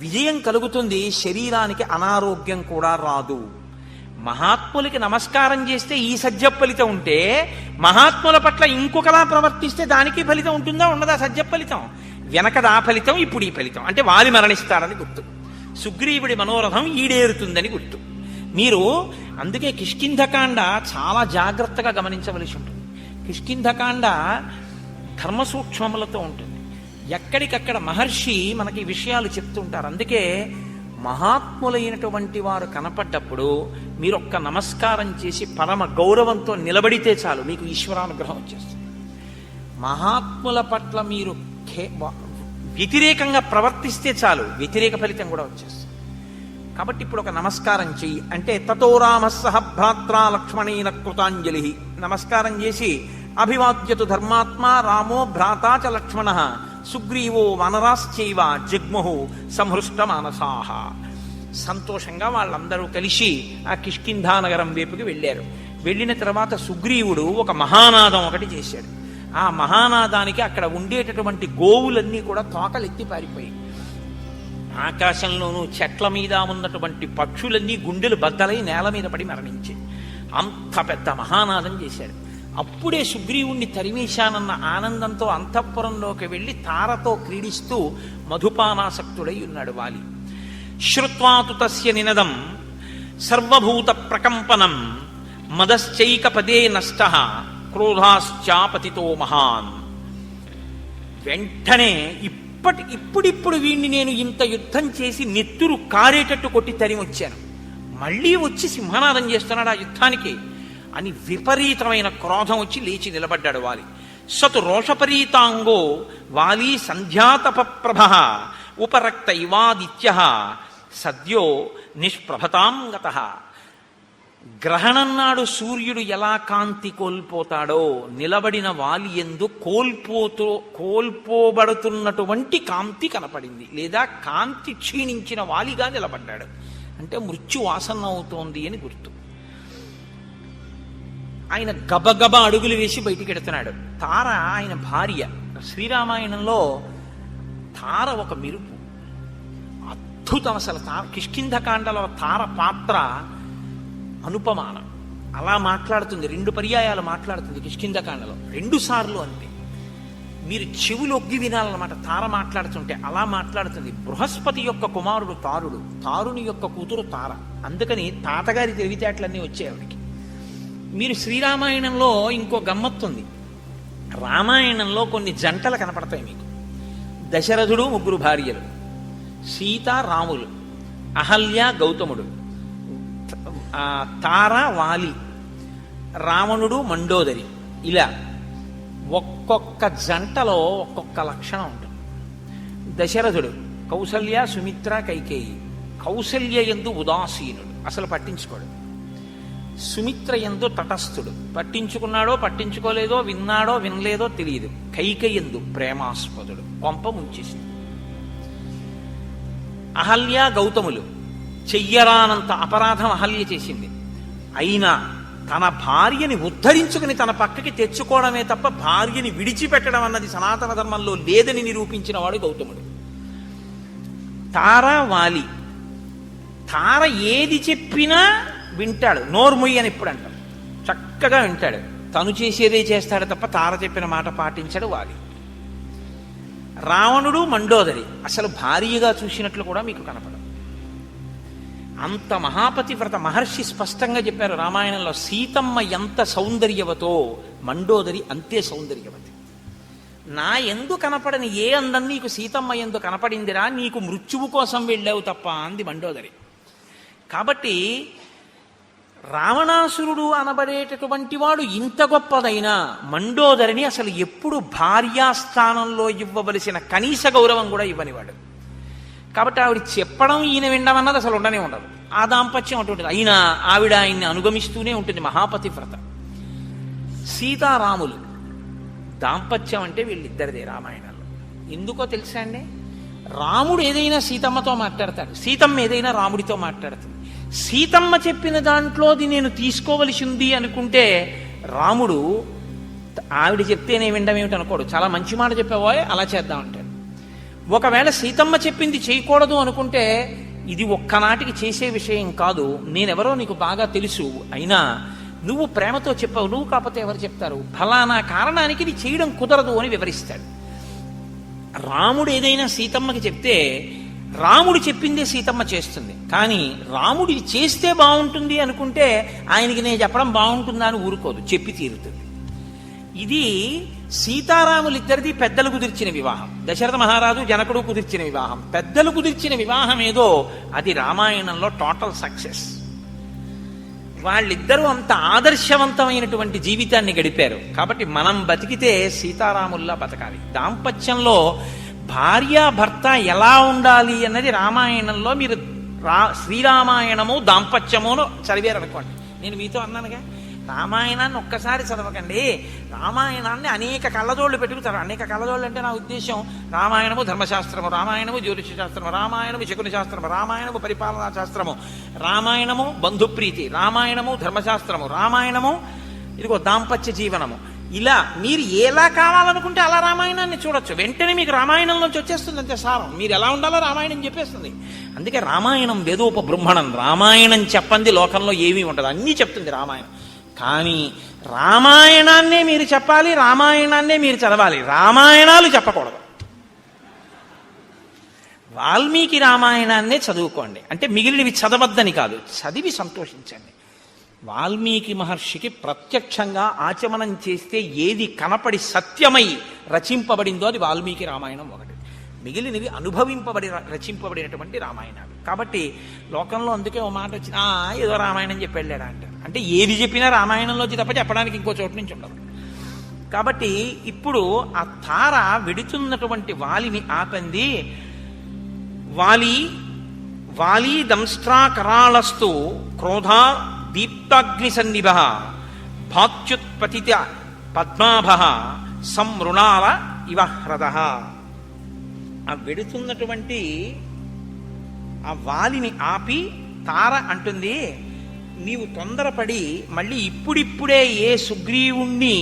విజయం కలుగుతుంది, శరీరానికి అనారోగ్యం కూడా రాదు. మహాత్ములకి నమస్కారం చేస్తే ఈ సత్య ఫలితం ఉంటే, మహాత్ముల పట్ల ఇంకొకలా ప్రవర్తిస్తే దానికి ఫలితం ఉంటుందా ఉండదా? సత్య ఫలితం వెనకదా ఫలితం, ఇప్పుడు ఈ ఫలితం. అంటే వాలి మరణిస్తాడని గుర్తు, సుగ్రీవుడి మనోరథం ఈడేరుతుందని గుర్తు. మీరు అందుకే కిష్కింధకాండ చాలా జాగ్రత్తగా గమనించవలసి ఉంటుంది. కిష్కింధకాండ ధర్మ సూక్ష్మములతో ఉంటుంది. ఎక్కడికక్కడ మహర్షి మనకి విషయాలు చెప్తుంటారు. అందుకే మహాత్ములైనటువంటి వారు కనపడ్డప్పుడు మీరు ఒక్క నమస్కారం చేసి పరమ గౌరవంతో నిలబడితే చాలు, మీకు ఈశ్వరానుగ్రహం వచ్చేస్తుంది. మహాత్ముల పట్ల మీరు వ్యతిరేకంగా ప్రవర్తిస్తే చాలు, వ్యతిరేక ఫలితం కూడా వచ్చేస్తుంది. కాబట్టి ఇప్పుడు ఒక నమస్కారం చెయ్యి అంటే, తతో రామ సహ భ్రాత్రా లక్ష్మణేన కృతాంజలి. నమస్కారం చేసి, అభివాద్యతు ధర్మాత్మా రామో భ్రాతా చ లక్ష్మణ సుగ్రీవో వనరాశ్చైవ జగ్ముహు సంహృష్ట మానసాహ. సంతోషంగా వాళ్ళందరూ కలిసి ఆ కిష్కింధానగరం వైపుకి వెళ్ళారు. వెళ్ళిన తర్వాత సుగ్రీవుడు ఒక మహానాదం ఒకటి చేశాడు. ఆ మహానాదానికి అక్కడ ఉండేటటువంటి గోవులన్నీ కూడా తోకలెత్తి పారిపోయాయి. ఆకాశంలోనూ చెట్ల మీద ఉన్నటువంటి పక్షులన్నీ గుండెలు బద్దలై నేల మీద పడి మరణించాయి. అంత పెద్ద మహానాదం చేశాడు. అప్పుడే సుగ్రీవుణ్ణి తరిమేశానన్న ఆనందంతో అంతఃపురంలోకి వెళ్ళి తారతో క్రీడిస్తూ మధుపానాసక్తుడై ఉన్నాడు వాలి. శ్రుత్వాతు తస్య నినదం సర్వభూత ప్రకంపనం మదశ్చైక పదే నష్ట క్రోధాశ్చాపతితో మహాన్. వెంటనే ఇప్పుడిప్పుడు వీణ్ణి నేను ఇంత యుద్ధం చేసి నెత్తురు కారేటట్టు కొట్టి తరిమొచ్చాను, మళ్ళీ వచ్చి సింహనాదం చేస్తున్నాడు ఆ యుద్ధానికి అని విపరీతమైన క్రోధం వచ్చి లేచి నిలబడ్డాడు వాలి. సతు రోషపరీతాంగో వాలి సంధ్యాతపప్రభ ఉపరక్త ఇవాదిత్య సద్యో నిష్ప్రభతాం గతః. గ్రహణం నాడు సూర్యుడు ఎలా కాంతి కోల్పోతాడో నిలబడిన వాలి యందు కోల్పోబడుతున్నటువంటి కాంతి కనపడింది, లేదా కాంతి క్షీణించిన వాలిగా నిలబడ్డాడు. అంటే మృత్యు వాసన అవుతోంది అని గుర్తు. ఆయన గబగబా అడుగులు వేసి బయటికి ఎడుతున్నాడు. తార ఆయన భార్య. శ్రీరామాయణంలో తార ఒక మెరుపు, అద్భుతం. అసలు కిష్కింధకాండలో తార పాత్ర అనుపమానం. అలా మాట్లాడుతుంది, 2 పర్యాయాలు మాట్లాడుతుంది కిష్కింధకాండలో, 2 సార్లు అంతే. మీరు చెవులు ఒగ్గి వినాలన్నమాట తార మాట్లాడుతుంటే. అలా మాట్లాడుతుంది. బృహస్పతి యొక్క కుమారుడు తారుడు, తారుని యొక్క కూతురు తార. అందుకని తాతగారి తెలివితేటలన్నీ వచ్చాయి ఆవిడికి. మీరు శ్రీరామాయణంలో ఇంకో గమ్మత్తుంది. రామాయణంలో కొన్ని జంటలు కనపడతాయి మీకు. దశరథుడు 3 భార్యలు, సీత రాములు, అహల్య గౌతముడు, తార వాలి, రావణుడు మండోదరి. ఇలా ఒక్కొక్క జంటలో ఒక్కొక్క లక్షణం ఉంటుంది. దశరథుడు కౌసల్య సుమిత్ర కైకేయి. కౌసల్య యందు ఉదాసీనుడు, అసలు పట్టించుకోడు. సుమిత్ర యందు తటస్థుడు, పట్టించుకున్నాడో పట్టించుకోలేదో, విన్నాడో వినలేదో తెలియదు. కైకేయందు ప్రేమాస్పదుడు, కొంప ముంచేసింది. అహల్య గౌతములు చెయ్యరానంత అపరాధం అహల్య చేసింది. అయినా తన భార్యని ఉద్ధరించుకుని తన పక్కకి తెచ్చుకోవడమే తప్ప భార్యని విడిచిపెట్టడం అన్నది సనాతన ధర్మంలో లేదని నిరూపించిన వాడు గౌతముడు. తార వాలి. తార ఏది చెప్పినా వింటాడు, నోర్ముయ్యి అని ఎప్పుడు అంటాడు, చక్కగా వింటాడు. తను చేసేదే చేస్తాడు తప్ప తార చెప్పిన మాట పాటించాడు వాలి. రావణుడు మండోదరి అసలు భార్యగా చూసినట్లు కూడా మీకు కనపడదు. అంత మహాపతివ్రత. మహర్షి స్పష్టంగా చెప్పారు రామాయణంలో, సీతమ్మ ఎంత సౌందర్యవతో మండోదరి అంతే సౌందర్యవతి. నా ఎందు కనపడని ఏ అందం నీకు సీతమ్మ ఎందు కనపడిందిరా, నీకు మృత్యువు కోసం వెళ్ళావు తప్ప అంది మండోదరి. కాబట్టి రావణాసురుడు అనబడేటటువంటి వాడు ఇంత గొప్పదైనా మండోదరిని అసలు ఎప్పుడు భార్యాస్థానంలో ఇవ్వవలసిన కనీస గౌరవం కూడా ఇవ్వనివాడు. కాబట్టి ఆవిడ చెప్పడం ఈయన వినడం అన్నది అసలు ఉండనే ఉండదు. ఆ దాంపత్యం అటువంటిది. అయినా ఆవిడ ఆయన్ని అనుగమిస్తూనే ఉంటుంది, మహాపతివ్రత. సీతారాములు దాంపత్యం అంటే వీళ్ళిద్దరిదే రామాయణంలో. ఎందుకో తెలుసా అండి, రాముడు ఏదైనా సీతమ్మతో మాట్లాడతాడు, సీతమ్మ ఏదైనా రాముడితో మాట్లాడుతుంది. సీతమ్మ చెప్పిన దాంట్లోది నేను తీసుకోవలసి ఉంది అనుకుంటే రాముడు ఆవిడ చెప్తేనే వినడం ఏమిటి అనుకోడు, చాలా మంచి మాట చెప్పావో అలా చేద్దాం అంటాడు. ఒకవేళ సీతమ్మ చెప్పింది చేయకూడదు అనుకుంటే, ఇది ఒక్కనాటికి చేసే విషయం కాదు, నేనెవరో నీకు బాగా తెలుసు, అయినా నువ్వు ప్రేమతో చెప్పావు, నువ్వు కాకపోతే ఎవరు చెప్తారు, ఫలానా కారణానికి ఇది చేయడం కుదరదు అని వివరిస్తాడు. రాముడు ఏదైనా సీతమ్మకి చెప్తే రాముడు చెప్పిందే సీతమ్మ చేస్తుంది. కానీ రాముడు ఇది చేస్తే బాగుంటుంది అనుకుంటే ఆయనకి నేను చెప్పడం బాగుంటుందా అని ఊరుకోదు, చెప్పి తీరుతుంది. ఇది సీతారాములిద్దరిది పెద్దలు కుదిర్చిన వివాహం, దశరథ మహారాజు జనకుడు కుదిర్చిన వివాహం. పెద్దలు కుదిర్చిన వివాహం ఏదో అది రామాయణంలో టోటల్ సక్సెస్. వాళ్ళిద్దరూ అంత ఆదర్శవంతమైనటువంటి జీవితాన్ని గడిపారు. కాబట్టి మనం బతికితే సీతారాముల్లా బతకాలి. దాంపత్యంలో భార్యాభర్త ఎలా ఉండాలి అన్నది రామాయణంలో మీరు శ్రీరామాయణము దాంపత్యమును చదివారు అనుకోండి. నేను మీతో అన్నానుగా, రామాయణాన్ని ఒక్కసారి చదవకండి, రామాయణాన్ని అనేక కళ్ళజోళ్ళు పెట్టుకు చదవండి. అనేక కళ్ళజోళ్ళు అంటే నా ఉద్దేశం రామాయణము ధర్మశాస్త్రము, రామాయణము జ్యోతిష శాస్త్రము, రామాయణము శకుని శాస్త్రము, రామాయణము పరిపాలనా శాస్త్రము, రామాయణము బంధుప్రీతి, రామాయణము ధర్మశాస్త్రము, రామాయణము ఇదిగో దాంపత్య జీవనము. ఇలా మీరు ఎలా కావాలనుకుంటే అలా రామాయణాన్ని చూడొచ్చు. వెంటనే మీకు రామాయణంలోంచి వచ్చేస్తుంది అంతే సారం. మీరు ఎలా ఉండాలో రామాయణం చెప్పేస్తుంది. అందుకే రామాయణం వేదోపబృంహణం. రామాయణం చెప్పంది లోకంలో ఏమీ ఉండదు, అన్నీ చెప్తుంది రామాయణం. కానీ రామాయణాన్నే మీరు చెప్పాలి, రామాయణాన్నే మీరు చదవాలి, రామాయణాలు చెప్పకూడదు. వాల్మీకి రామాయణాన్నే చదువుకోండి, అంటే మిగిలినవి చదవద్దని కాదు, చదివి సంతోషించండి. వాల్మీకి మహర్షికి ప్రత్యక్షంగా ఆచమనం చేస్తే ఏది కనపడి సత్యమై రచింపబడిందో అది వాల్మీకి రామాయణం ఒకటి. మిగిలినవి అనుభవింపబడి రచింపబడినటువంటి రామాయణాలు. కాబట్టి లోకంలో అందుకే ఓ మాట వచ్చిన ఏదో రామాయణం చెప్పి వెళ్ళాడా అంటారు. అంటే ఏది చెప్పినా రామాయణంలోంచి తప్ప చెప్పడానికి ఇంకో చోటు నుంచి ఉండదు. కాబట్టి ఇప్పుడు ఆ తార వెడుతున్నటువంటి వాలిని ఆపంది. వాలి దంస్ట్రా కరాళస్తు క్రోధా దీప్తాగ్ని సన్నిభ భాత్యుత్పతిత పద్మాభ సంమృణాల ఇవ హ్రద. ఆ వెడుతున్నటువంటి ఆ వాలిని ఆపి తార అంటుంది, నీవు తొందరపడి మళ్ళీ ఇప్పుడిప్పుడే ఏ సుగ్రీవుణ్ణి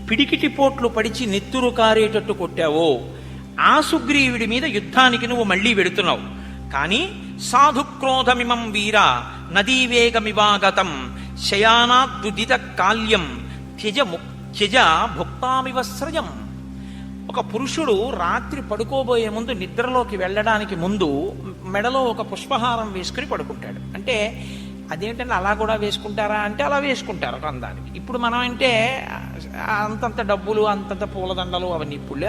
పిడికిటి పోట్లు పడిచి నెత్తురు కారేటట్టు కొట్టావో ఆ సుగ్రీవుడి మీద యుద్ధానికి నువ్వు మళ్ళీ వెడుతున్నావు. కానీ సాధుక్రోధమిమం వీర నదీవేగమివాగతం శయానాద్దుదిత కాల్యం త్యజ భుక్తామివ స్రజం. ఒక పురుషుడు రాత్రి పడుకోబోయే ముందు, నిద్రలోకి వెళ్ళడానికి ముందు మెడలో ఒక పుష్పహారం వేసుకుని పడుకుంటాడు. అంటే అదేంటంటే అలా కూడా వేసుకుంటారా అంటే అలా వేసుకుంటారు అందానికి. ఇప్పుడు మనం అంటే అంతంత డబ్బులు అంతంత పూలదండలు అవన్నీ ఇప్పుడు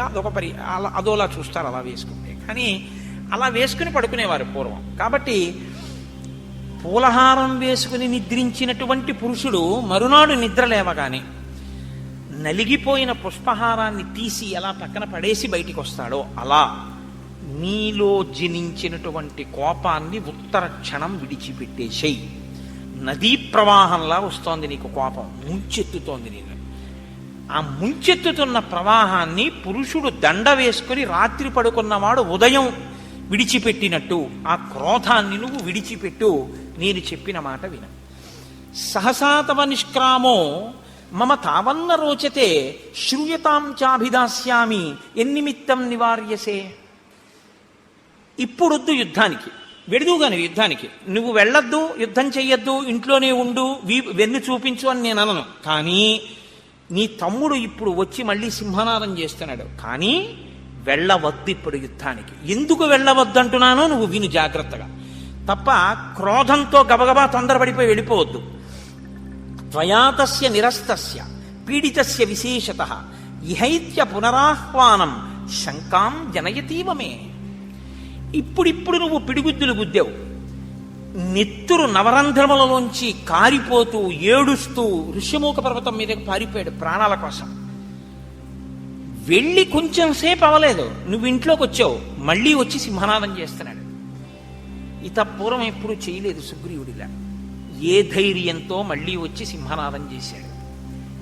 అదోలా చూస్తారు అలా వేసుకుంటే. కానీ అలా వేసుకుని పడుకునేవారు పూర్వం. కాబట్టి పూలహారం వేసుకుని నిద్రించినటువంటి పురుషుడు మరునాడు నిద్ర లేవగానే నలిగిపోయిన పుష్పహారాన్ని తీసి ఎలా పక్కన పడేసి బయటికి వస్తాడో అలా నీలో జనించినటువంటి కోపాన్ని ఉత్తర క్షణం విడిచిపెట్టేసేయి. నదీ ప్రవాహంలా వస్తోంది నీకు కోపం, ముంచెత్తుతోంది నేను. ఆ ముంచెత్తుతున్న ప్రవాహాన్ని పురుషుడు దండ వేసుకుని రాత్రి పడుకున్నవాడు ఉదయం విడిచిపెట్టినట్టు ఆ క్రోధాన్ని నువ్వు విడిచిపెట్టు. నేను చెప్పిన మాట విన. సహసా తవ నిష్క్రామో మమ తావన్న రోచతే శ్రూయతాం చాభిదాస్యామి ఎన్నిమిత్తం నివార్యసే. ఇప్పుడొద్దు యుద్ధానికి, వెడుదుగాని యుద్ధానికి నువ్వు వెళ్ళొద్దు, యుద్ధం చెయ్యొద్దు, ఇంట్లోనే ఉండు, వెన్ను చూపించు అని నేను అనను. కానీ నీ తమ్ముడు ఇప్పుడు వచ్చి మళ్ళీ సింహనాదం చేస్తున్నాడు. కానీ వెళ్ళవద్దు ఇప్పుడు యుద్ధానికి. ఎందుకు వెళ్ళవద్దు అంటున్నానో నువ్వు విను జాగ్రత్తగా. తప్ప క్రోధంతో గబగబా తొందరపడిపోయి వెళ్ళిపోవద్దు. త్వయాతస్య నిరస్తస్య పీడితస్య విశేషతః ఇహైత్య పునరాహ్వానం శంకాం జనయతీవమే. ఇప్పుడిప్పుడు నువ్వు పిడిగుద్దులు గుద్దావు, నెత్తురు నవరంధ్రములలోంచి కారిపోతూ ఏడుస్తూ ఋష్యమూక పర్వతం మీదకి పారిపోయాడు ప్రాణాల కోసం. వెళ్ళి కొంచెం సేపు అవ్వలేదు, నువ్వు ఇంట్లోకి వచ్చావు, మళ్ళీ వచ్చి సింహనాదం చేస్తున్నాడు. ఇత పూర్వం ఎప్పుడు చేయలేదు సుగ్రీవుడిలా. ఏ ధైర్యంతో మళ్ళీ వచ్చి సింహనాదం చేశాడు.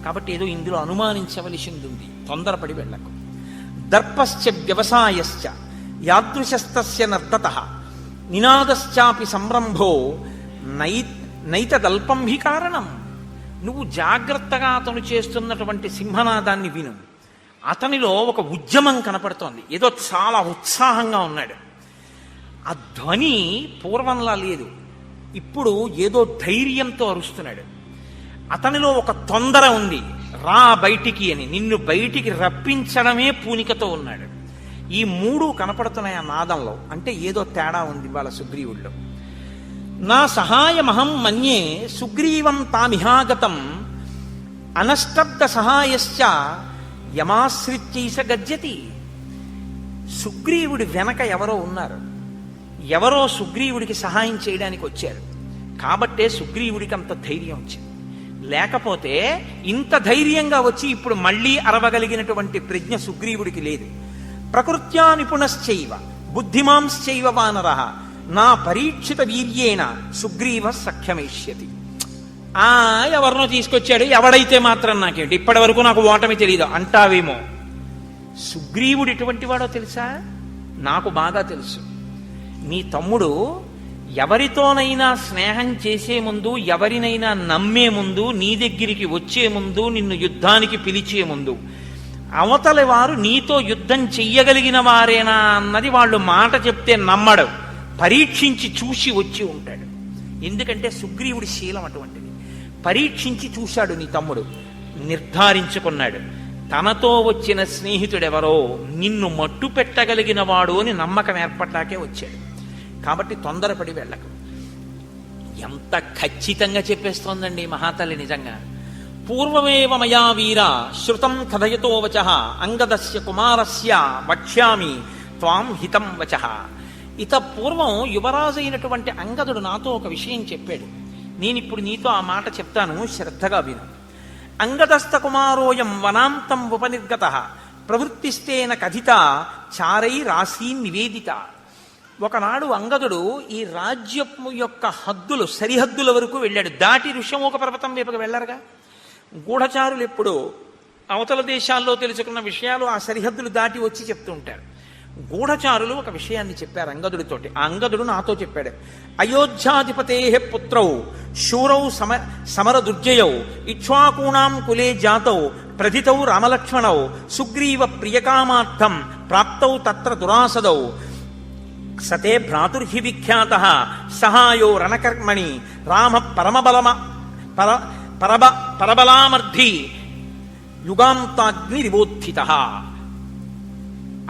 కాబట్టి ఏదో ఇందులో అనుమానించవలసింది ఉంది, తొందరపడి వెళ్ళకు. దర్పశ్చ వ్యవసాయశ్చ యాదృశస్తస్య నర్దతః నినాదశ్చాపి సంరంభో నైతదల్పం హి కారణం. నువ్వు జాగ్రత్తగా అతను చేస్తున్నటువంటి సింహనాదాన్ని విను. అతనిలో ఒక ఉద్యమం కనపడుతోంది, ఏదో చాలా ఉత్సాహంగా ఉన్నాడు. ఆ ధ్వని పూర్వంలా లేదు, ఇప్పుడు ఏదో ధైర్యంతో అరుస్తున్నాడు. అతనిలో ఒక తొందర ఉంది, రా బయటికి అని, నిన్ను బయటికి రప్పించడమే పూనికతో ఉన్నాడు. ఈ మూడు కనపడుతున్నాయి ఆ నాదంలో. అంటే ఏదో తేడా ఉంది వాళ్ళ సుగ్రీవుల్లో. నా సహాయమహం మన్యే సుగ్రీవం తామిహాగతం అనష్టబ్ద సహాయశ్చ యమాశ్రిత్యైష గజ్జతి. సుగ్రీవుడి వెనక ఎవరో ఉన్నారు, ఎవరో సుగ్రీవుడికి సహాయం చేయడానికి వచ్చారు. కాబట్టే సుగ్రీవుడికి అంత ధైర్యం వచ్చింది. లేకపోతే ఇంత ధైర్యంగా వచ్చి ఇప్పుడు మళ్ళీ అరవగలిగినటువంటి ప్రజ్ఞ సుగ్రీవుడికి లేదు. ప్రకృత్యా నిపుణశ్చైవ బుద్ధిమాంశ్చైవ వానరః నా పరీక్షిత వీర్యేణ సుగ్రీవ సఖ్యమేష్యతి. ఎవరినో తీసుకొచ్చాడు, ఎవడైతే మాత్రం నాకేంటి, ఇప్పటి వరకు నాకు ఓటమి తెలియదు అంటావేమో. సుగ్రీవుడు ఎటువంటి వాడో తెలుసా? నాకు బాగా తెలుసు. నీ తమ్ముడు ఎవరితోనైనా స్నేహం చేసే ముందు, ఎవరినైనా నమ్మే ముందు, నీ దగ్గరికి వచ్చే ముందు, నిన్ను యుద్ధానికి పిలిచే ముందు అవతలి వారు నీతో యుద్ధం చెయ్యగలిగిన వారేనా అన్నది వాళ్ళు మాట చెప్తే నమ్మడు, పరీక్షించి చూసి వచ్చి ఉంటాడు. ఎందుకంటే సుగ్రీవుడి శీలం అటువంటిది. పరీక్షించి చూశాడు నీ తమ్ముడు, నిర్ధారించుకున్నాడు తనతో వచ్చిన స్నేహితుడెవరో నిన్ను మట్టు పెట్టగలిగిన వాడు అని నమ్మకం ఏర్పడ్డాకే వచ్చాడు. కాబట్టి తొందరపడి వెళ్ళకు. ఎంత ఖచ్చితంగా చెప్పేస్తోందండి మహాతల్లి నిజంగా. పూర్వమేవ మయా వీర శృతం కథయతో వచః అంగదస్య కుమారస్య వక్ష్యామి త్వాం హితం వచః. ఇత పూర్వం యువరాజు అయినటువంటి అంగదుడు నాతో ఒక విషయం చెప్పాడు. నేనిప్పుడు నీతో ఆ మాట చెప్తాను, శ్రద్ధగా విను. అంగదస్థ కుమారోయం వనాంతం ఉపనిర్గతః ప్రవృత్తిస్తేన కథిత చారై రాశీ నివేదిత. ఒకనాడు అంగదుడు ఈ రాజ్యము యొక్క హద్దులు, సరిహద్దుల వరకు వెళ్ళాడు. దాటి ఋష్యమూక పర్వతం వైపుకి వెళ్ళరుగా. గూఢచారులు ఎప్పుడు అవతల దేశాల్లో తెలుసుకున్న విషయాలు ఆ సరిహద్దులు దాటి వచ్చి చెప్తూ ఉంటారు. గూఢచారులు ఒక విషయాన్ని చెప్పారు అంగదుడితోటి. ఆ అంగదుడు నాతో చెప్పాడు, అయోధ్యాధిపతే పుత్రౌ శూరౌ సమర దుర్జయౌ ఇక్ష్వాకూణాం కులే జాతౌ ప్రథితౌ రామలక్ష్మణౌ సుగ్రీవ ప్రియకామార్థం ప్రాప్తౌ తత్ర దురాసదౌ సతే భ్రాతుర్హి విఖ్యాత సహాయో రణకర్మణి రామ పరబలామర్ధి యుగాంతాగ్ని రివోత్థిత.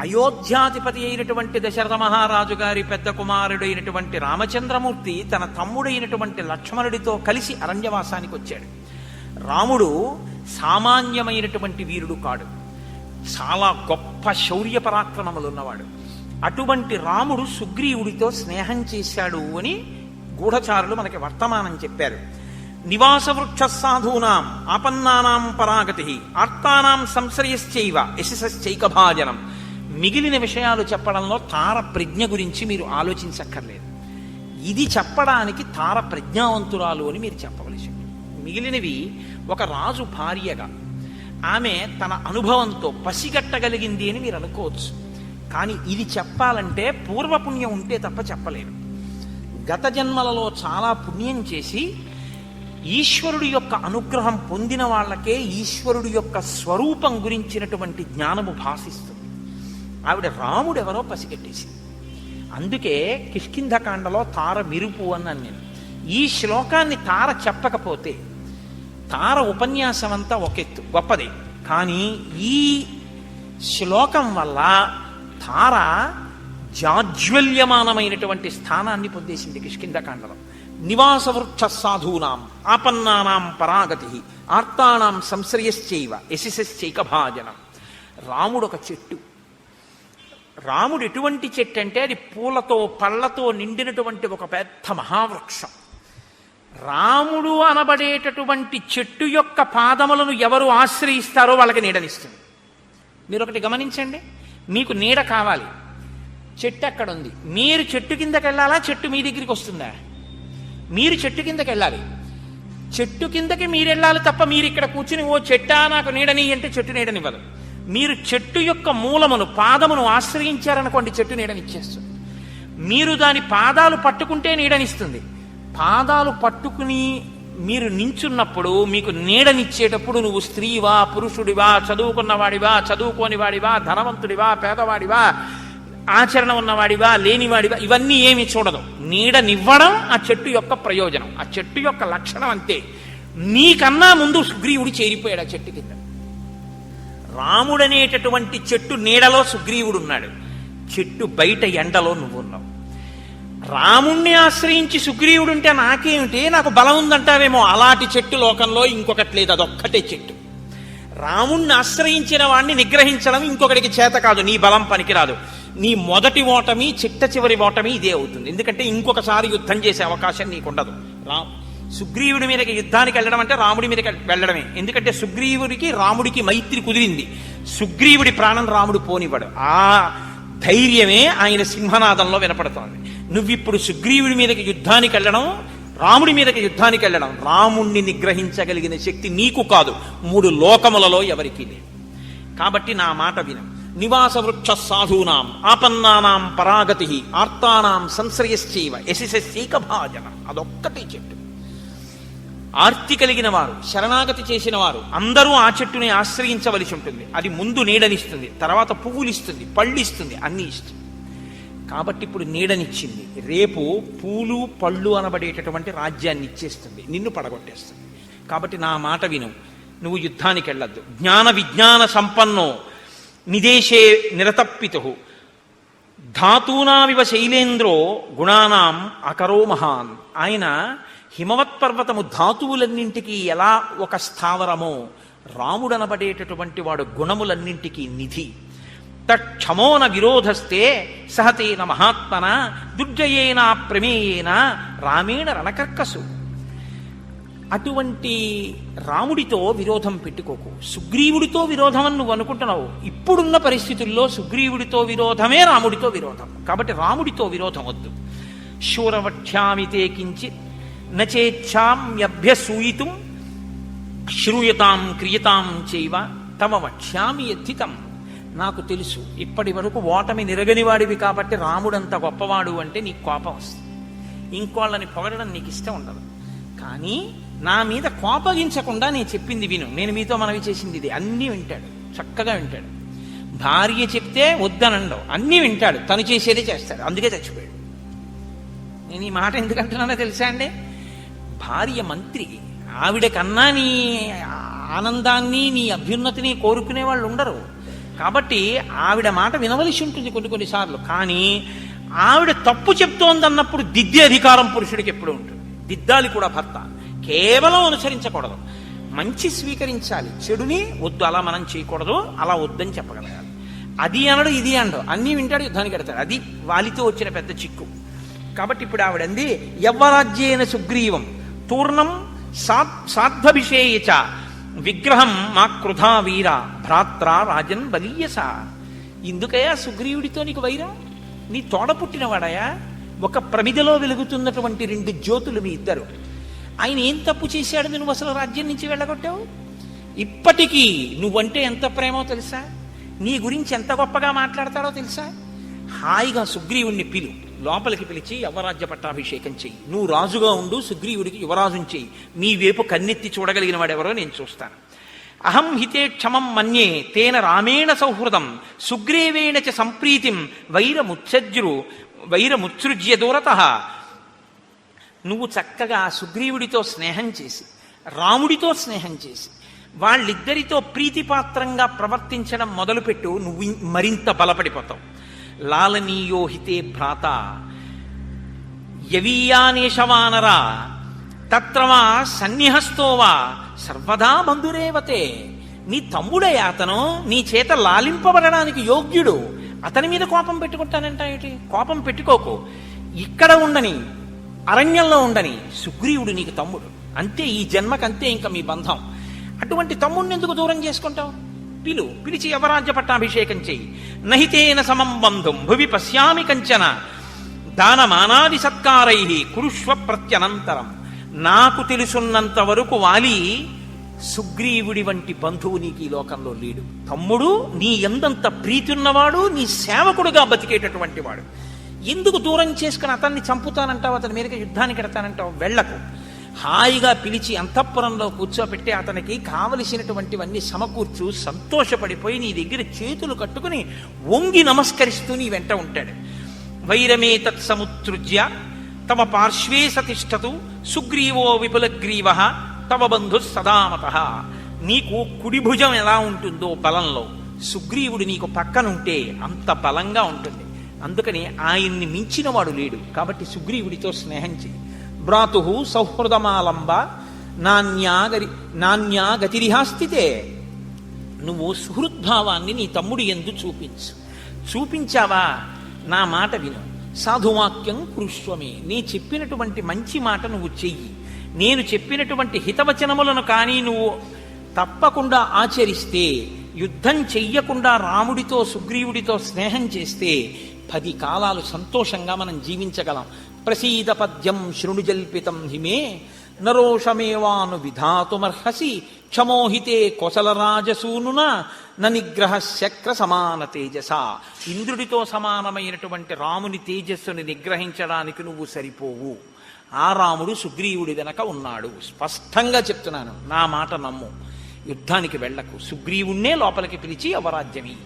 అయోధ్యాధిపతి అయినటువంటి దశరథ మహారాజు గారి పెద్ద కుమారుడైనటువంటి రామచంద్రమూర్తి తన తమ్ముడైనటువంటి లక్ష్మణుడితో కలిసి అరణ్యవాసానికి వచ్చాడు. రాముడు సామాన్యమైనటువంటి వీరుడు కాడు, చాలా గొప్ప శౌర్య పరాక్రమములు ఉన్నవాడు. అటువంటి రాముడు సుగ్రీవుడితో స్నేహం చేశాడు అని గూఢచారులు మనకి వర్తమానం చెప్పారు. నివాస వృక్ష సాధూనాం ఆపన్నానాం పరాగతి ఆర్తానాం సంశ్రయశ్చైవ యశశ్చైకభాజనం. మిగిలిన విషయాలు చెప్పడంలో తార ప్రజ్ఞ గురించి మీరు ఆలోచించక్కర్లేదు. ఇది చెప్పడానికి తార ప్రజ్ఞావంతురాలు అని మీరు చెప్పవలసింది. మిగిలినవి ఒక రాజు భార్యగా ఆమె తన అనుభవంతో పసిగట్టగలిగింది అని మీరు అనుకోవచ్చు. కానీ ఇది చెప్పాలంటే పూర్వపుణ్యం ఉంటే తప్ప చెప్పలేరు. గత జన్మలలో చాలా పుణ్యం చేసి ఈశ్వరుడి యొక్క అనుగ్రహం పొందిన వాళ్ళకే ఈశ్వరుడి యొక్క స్వరూపం గురించినటువంటి జ్ఞానము భాసిస్తుంది. ఆవిడ రాముడెవరో పసిగట్టేసింది. అందుకే కిష్కింధకాండలో తార మెరుపు అన్నాను నేను. ఈ శ్లోకాన్ని తార చెప్పకపోతే, తార ఉపన్యాసం అంతా ఒకెత్తు గొప్పదే, కానీ ఈ శ్లోకం వల్ల తార జాజ్వల్యమానమైనటువంటి స్థానాన్ని పొందేసింది కిష్కింధకాండలో. నివాస వృక్ష సాధూనాం ఆపన్నానాం పరాగతి ఆర్తానాం సంశ్రయశ్చైవ యశశ్చైకభాజనం. రాముడు ఒక చెట్టు. రాముడు ఎటువంటి చెట్టు అంటే అది పూలతో పళ్ళతో నిండినటువంటి ఒక పెద్ద మహావృక్షం. రాముడు అనబడేటటువంటి చెట్టు యొక్క పాదములను ఎవరు ఆశ్రయిస్తారో వాళ్ళకి నీడనిస్తుంది. మీరు ఒకటి గమనించండి, మీకు నీడ కావాలి, చెట్టు అక్కడ ఉంది, మీరు చెట్టు కిందకి వెళ్ళాలా, చెట్టు మీ దగ్గరికి వస్తుందా? మీరు చెట్టు కిందకి వెళ్ళాలి. చెట్టు కిందకి మీరు వెళ్ళాలి తప్ప మీరు ఇక్కడ కూర్చుని ఓ చెట్టా నాకు నీడని అంటే చెట్టు నీడనివ్వదు. మీరు చెట్టు యొక్క మూలమును పాదమును ఆశ్రయించారనుకోండి, చెట్టు నీడనిచ్చేస్తుంది. మీరు దాని పాదాలు పట్టుకుంటే నీడనిస్తుంది. పాదాలు పట్టుకుని మీరు నించున్నప్పుడు మీకు నీడనిచ్చేటప్పుడు నువ్వు స్త్రీవా, పురుషుడివా, చదువుకున్నవాడివా, చదువుకోని వాడివా, ధనవంతుడివా, పేదవాడివా, ఆచరణ ఉన్నవాడివా, లేనివాడివా, ఇవన్నీ ఏమి చూడదు. నీడనివ్వడం ఆ చెట్టు యొక్క ప్రయోజనం, ఆ చెట్టు యొక్క లక్షణం అంతే. నీకన్నా ముందు సుగ్రీవుడు చేరిపోయాడు ఆ చెట్టు కింద. రాముడనేటటువంటి చెట్టు నీడలో సుగ్రీవుడు ఉన్నాడు, చెట్టు బయట ఎండలో నువ్వు ఉన్నావు. రాముణ్ణి ఆశ్రయించి సుగ్రీవుడుంటే నాకేమిటి, నాకు బలం ఉందంటావేమో, అలాంటి చెట్టు లోకంలో ఇంకొకటి లేదు, అదొక్కటే చెట్టు. రాముణ్ణి ఆశ్రయించిన వాణ్ణి నిగ్రహించడం ఇంకొకటికి చేత కాదు, నీ బలం పనికిరాదు. నీ మొదటి ఓటమి, చిట్ట చివరి ఓటమి ఇదే అవుతుంది. ఎందుకంటే ఇంకొకసారి యుద్ధం చేసే అవకాశం నీకుండదు. సుగ్రీవుడి మీదకి యుద్ధానికి వెళ్ళడం అంటే రాముడి మీదకి వెళ్ళడమే. ఎందుకంటే సుగ్రీవుడికి రాముడికి మైత్రి కుదిరింది, సుగ్రీవుడి ప్రాణం రాముడు పోనివ్వడు. ఆ ధైర్యమే ఆయన సింహనాదంలో వినపడుతోంది. నువ్విప్పుడు సుగ్రీవుడి మీదకి యుద్ధానికి వెళ్ళడం, రాముడి మీదకి యుద్ధానికి వెళ్ళడం, రాముణ్ణి నిగ్రహించగలిగిన శక్తి నీకు కాదు, 3 లోకములలో ఎవరికీ లేదు. కాబట్టి నా మాట విను. నివాస వృక్ష సాధూనాం ఆపన్నానాం పరాగతి ఆర్తానాం సంశ్రయశ్చైవ యశస్సైక భాజనం. అదొక్కటి చెట్టు. ఆర్తి కలిగిన వారు, శరణాగతి చేసిన వారు అందరూ ఆ చెట్టుని ఆశ్రయించవలసి ఉంటుంది. అది ముందు నీడనిస్తుంది, తర్వాత పువ్వులు ఇస్తుంది, పళ్ళు ఇస్తుంది, అన్నీ ఇస్తుంది. కాబట్టి ఇప్పుడు నీడనిచ్చింది, రేపు పూలు పళ్ళు అనబడేటటువంటి రాజ్యాన్ని ఇచ్చేస్తుంది, నిన్ను పడగొట్టేస్తుంది. కాబట్టి నా మాట విను, నువ్వు యుద్ధానికి వెళ్ళొద్దు. జ్ఞాన విజ్ఞాన సంపన్నో నిదేశే నిరతప్పితు ధాతూనామివ శైలేంద్రో గుణానాం అకరో మహాన్. ఆయన హిమవత్పర్వతము ధాతువులన్నింటికీ ఎలా ఒక స్థావరమో, రాముడనబడేటటువంటి వాడు గుణములన్నింటికీ నిధి. తక్షమోన విరోధస్తే సహతేన మహాత్మన దుర్జయేన ప్రమేయేన రామేణ రణకర్కసు. అటువంటి రాముడితో విరోధం పెట్టుకోకు. సుగ్రీవుడితో విరోధం అని నువ్వు అనుకుంటున్నావు. ఇప్పుడున్న పరిస్థితుల్లో సుగ్రీవుడితో విరోధమే రాముడితో విరోధం. కాబట్టి రాముడితో విరోధం వద్దు. శూరవక్ష్యామితే కించిత్ నచేచ్ఛామ్యభ్యసూయితుం శ్రూయతాం క్రియతాం చైవ తవ వక్ష్యామి యద్ధితం. నాకు తెలుసు ఇప్పటి వరకు ఓటమి నిరగనివాడివి కాబట్టి రాముడంత గొప్పవాడు అంటే నీకు కోపం వస్తుంది, ఇంకోళ్ళని పొగడడం నీకు ఇష్టం ఉండదు. కానీ నా మీద కోపగించకుండా నేను చెప్పింది విను. నేను మీతో మనవి చేసింది ఇది. అన్నీ వింటాడు, చక్కగా వింటాడు. భార్య చెప్తే వద్దనండవు, అన్నీ వింటాడు, తను చేసేదే చేస్తాడు. అందుకే చచ్చిపోయాడు. నేను ఈ మాట ఎందుకంటున్నానో తెలుసా అండి? భార్య మంత్రి, ఆవిడ కన్నా నీ ఆనందాన్ని నీ అభ్యున్నతిని కోరుకునే వాళ్ళు ఉండరు. కాబట్టి ఆవిడ మాట వినవలసి ఉంటుంది కొన్నిసార్లు. కానీ ఆవిడ తప్పు చెప్తోందన్నప్పుడు దిద్దే అధికారం పురుషుడికి ఎప్పుడు ఉంటుంది. దిద్దాలి కూడా భర్త, కేవలం అనుసరించకూడదు. మంచి స్వీకరించాలి, చెడుని వద్దు అలా మనం చేయకూడదు, అలా వద్దని చెప్పగలగాలి. అది అనడు ఇది అనడు, అన్నీ వింటాడు, యుద్ధానికి ఎడతాడు. అది వాలితో వచ్చిన పెద్ద చిక్కు. కాబట్టి ఇప్పుడు ఆవిడంది యవ్వరాజ్యేన సుగ్రీవం తూర్ణం సాధ్వభిషేయచ విగ్రహం మా కృధా వీర భ్రాత్ర రాజన్ బలీయస. ఇందుకయా సుగ్రీవుడితో నీకు వైరం? నీ తోడ పుట్టినవాడయా, ఒక ప్రమిదలో వెలుగుతున్నటువంటి 2 జ్యోతులు మీ ఇద్దరు. ఆయన ఏం తప్పు చేశాడు నువ్వు అసలు రాజ్యం నుంచి వెళ్ళగొట్టావు? ఇప్పటికీ నువ్వంటే ఎంత ప్రేమో తెలుసా, నీ గురించి ఎంత గొప్పగా మాట్లాడతాడో తెలుసా. హాయిగా సుగ్రీవుణ్ణి పిలు, లోపలికి పిలిచి యవరాజ్య పట్టాభిషేకం చెయ్యి. నువ్వు రాజుగా ఉండు, సుగ్రీవుడికి యువరాజుని చెయ్యి. మీ వైపు కన్నెత్తి చూడగలిగిన వాడెవరో నేను చూస్తాను. అహం హితే క్షమం మన్యే తేన రామేణ సౌహృదం సుగ్రీవేణ చ సంప్రీతిం వైరముత్సృజ్య దూరతః. నువ్వు చక్కగా సుగ్రీవుడితో స్నేహం చేసి, రాముడితో స్నేహం చేసి, వాళ్ళిద్దరితో ప్రీతిపాత్రంగా ప్రవర్తించడం మొదలుపెట్టు, నువ్వు మరింత బలపడిపోతావు. లాలనీయోహితే భ్రాత యవీయానేషవానరా తత్రవా సన్నిహస్తోవా సర్వదా బంధురేవతే. నీ తమ్ముడే అతను, నీ చేత లాలింపబడడానికి యోగ్యుడు. అతని మీద కోపం పెట్టుకుంటానంట ఏంటి? కోపం పెట్టుకోకు. ఇక్కడ ఉండని, అరణ్యంలో ఉండని, సుగ్రీవుడు నీకు తమ్ముడు అంతే, ఈ జన్మకంతే ఇంకా మీ బంధం. అటువంటి తమ్ముడిని ఎందుకు దూరం చేసుకుంటావు? పిలిచి యవరాజ్య పట్టాభిషేకం చెయ్యి. నహితేన సమం బంధుం భువి పశ్యామి కంచన దానమానాది సత్కారై కురుష్వ ప్రత్యనంతరం. నాకు తెలుసున్నంత వరకు వాలి సుగ్రీవుడి వంటి బంధువు నీకు ఈ లోకంలో లేడు. తమ్ముడు నీ ఎందంత ప్రీతి ఉన్నవాడు, నీ సేవకుడుగా బతికేటటువంటి వాడు. ఎందుకు దూరం చేసుకుని అతన్ని చంపుతానంటావు, అతని మీదకి యుద్ధానికి ఎడతానంటావు? వెళ్లకు. హాయిగా పిలిచి అంతఃపురంలో కూర్చోబెట్టి అతనికి కావలసినటువంటివన్నీ సమకూర్చు, సంతోషపడిపోయి నీ దగ్గర చేతులు కట్టుకుని వంగి నమస్కరిస్తూ నీ వెంట ఉంటాడు. వైరమే తత్సముత్సృజ్య తమ పార్శ్వే సతిష్టతు సుగ్రీవో విపులగ్రీవ తవ బంధు సదామత. నీకు కుడి భుజం ఎలా ఉంటుందో బలంలో, సుగ్రీవుడు నీకు పక్కనుంటే అంత బలంగా ఉంటుంది. అందుకని ఆయన్ని మించిన వాడు లేడు. కాబట్టి సుగ్రీవుడితో స్నేహం చేయి. భ్రాతు సౌహృదమాలంబ నాణ్యా గతిరిహాస్థితే. నువ్వు సుహృద్భావాన్ని నీ తమ్ముడు యందు చూపించావా, నా మాట విను. సాధువాక్యం కురుష్వమే, నీ చెప్పినటువంటి మంచి మాట నువ్వు చెయ్యి. నేను చెప్పినటువంటి హితవచనములను కానీ నువ్వు తప్పకుండా ఆచరిస్తే, యుద్ధం చెయ్యకుండా రాముడితో సుగ్రీవుడితో స్నేహం చేస్తే 10 కాలాలు సంతోషంగా మనం జీవించగలం. ప్రసీద పద్యం శృణుజల్పితం హిమే నరోషమేవాను విధాతుమర్హసి క్షమోహితే కోసలరాజసూనున నిగ్రహ శక్ర సమాన తేజస. ఇంద్రుడితో సమానమైనటువంటి రాముని తేజస్సుని నిగ్రహించడానికి నువ్వు సరిపోవు. ఆ రాముడు సుగ్రీవుడి వెనక ఉన్నాడు. స్పష్టంగా చెప్తున్నాను, నా మాట నమ్ము. యుద్ధానికి వెళ్లకు. సుగ్రీవుణ్ణే లోపలికి పిలిచి అవరాజ్యమి.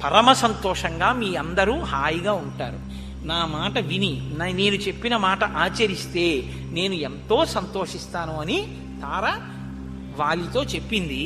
పరమ సంతోషంగా మీ అందరూ హాయిగా ఉంటారు. నా మాట విని నేను చెప్పిన మాట ఆచరిస్తే నేను ఎంతో సంతోషిస్తాను అని తార వాలితో చెప్పింది.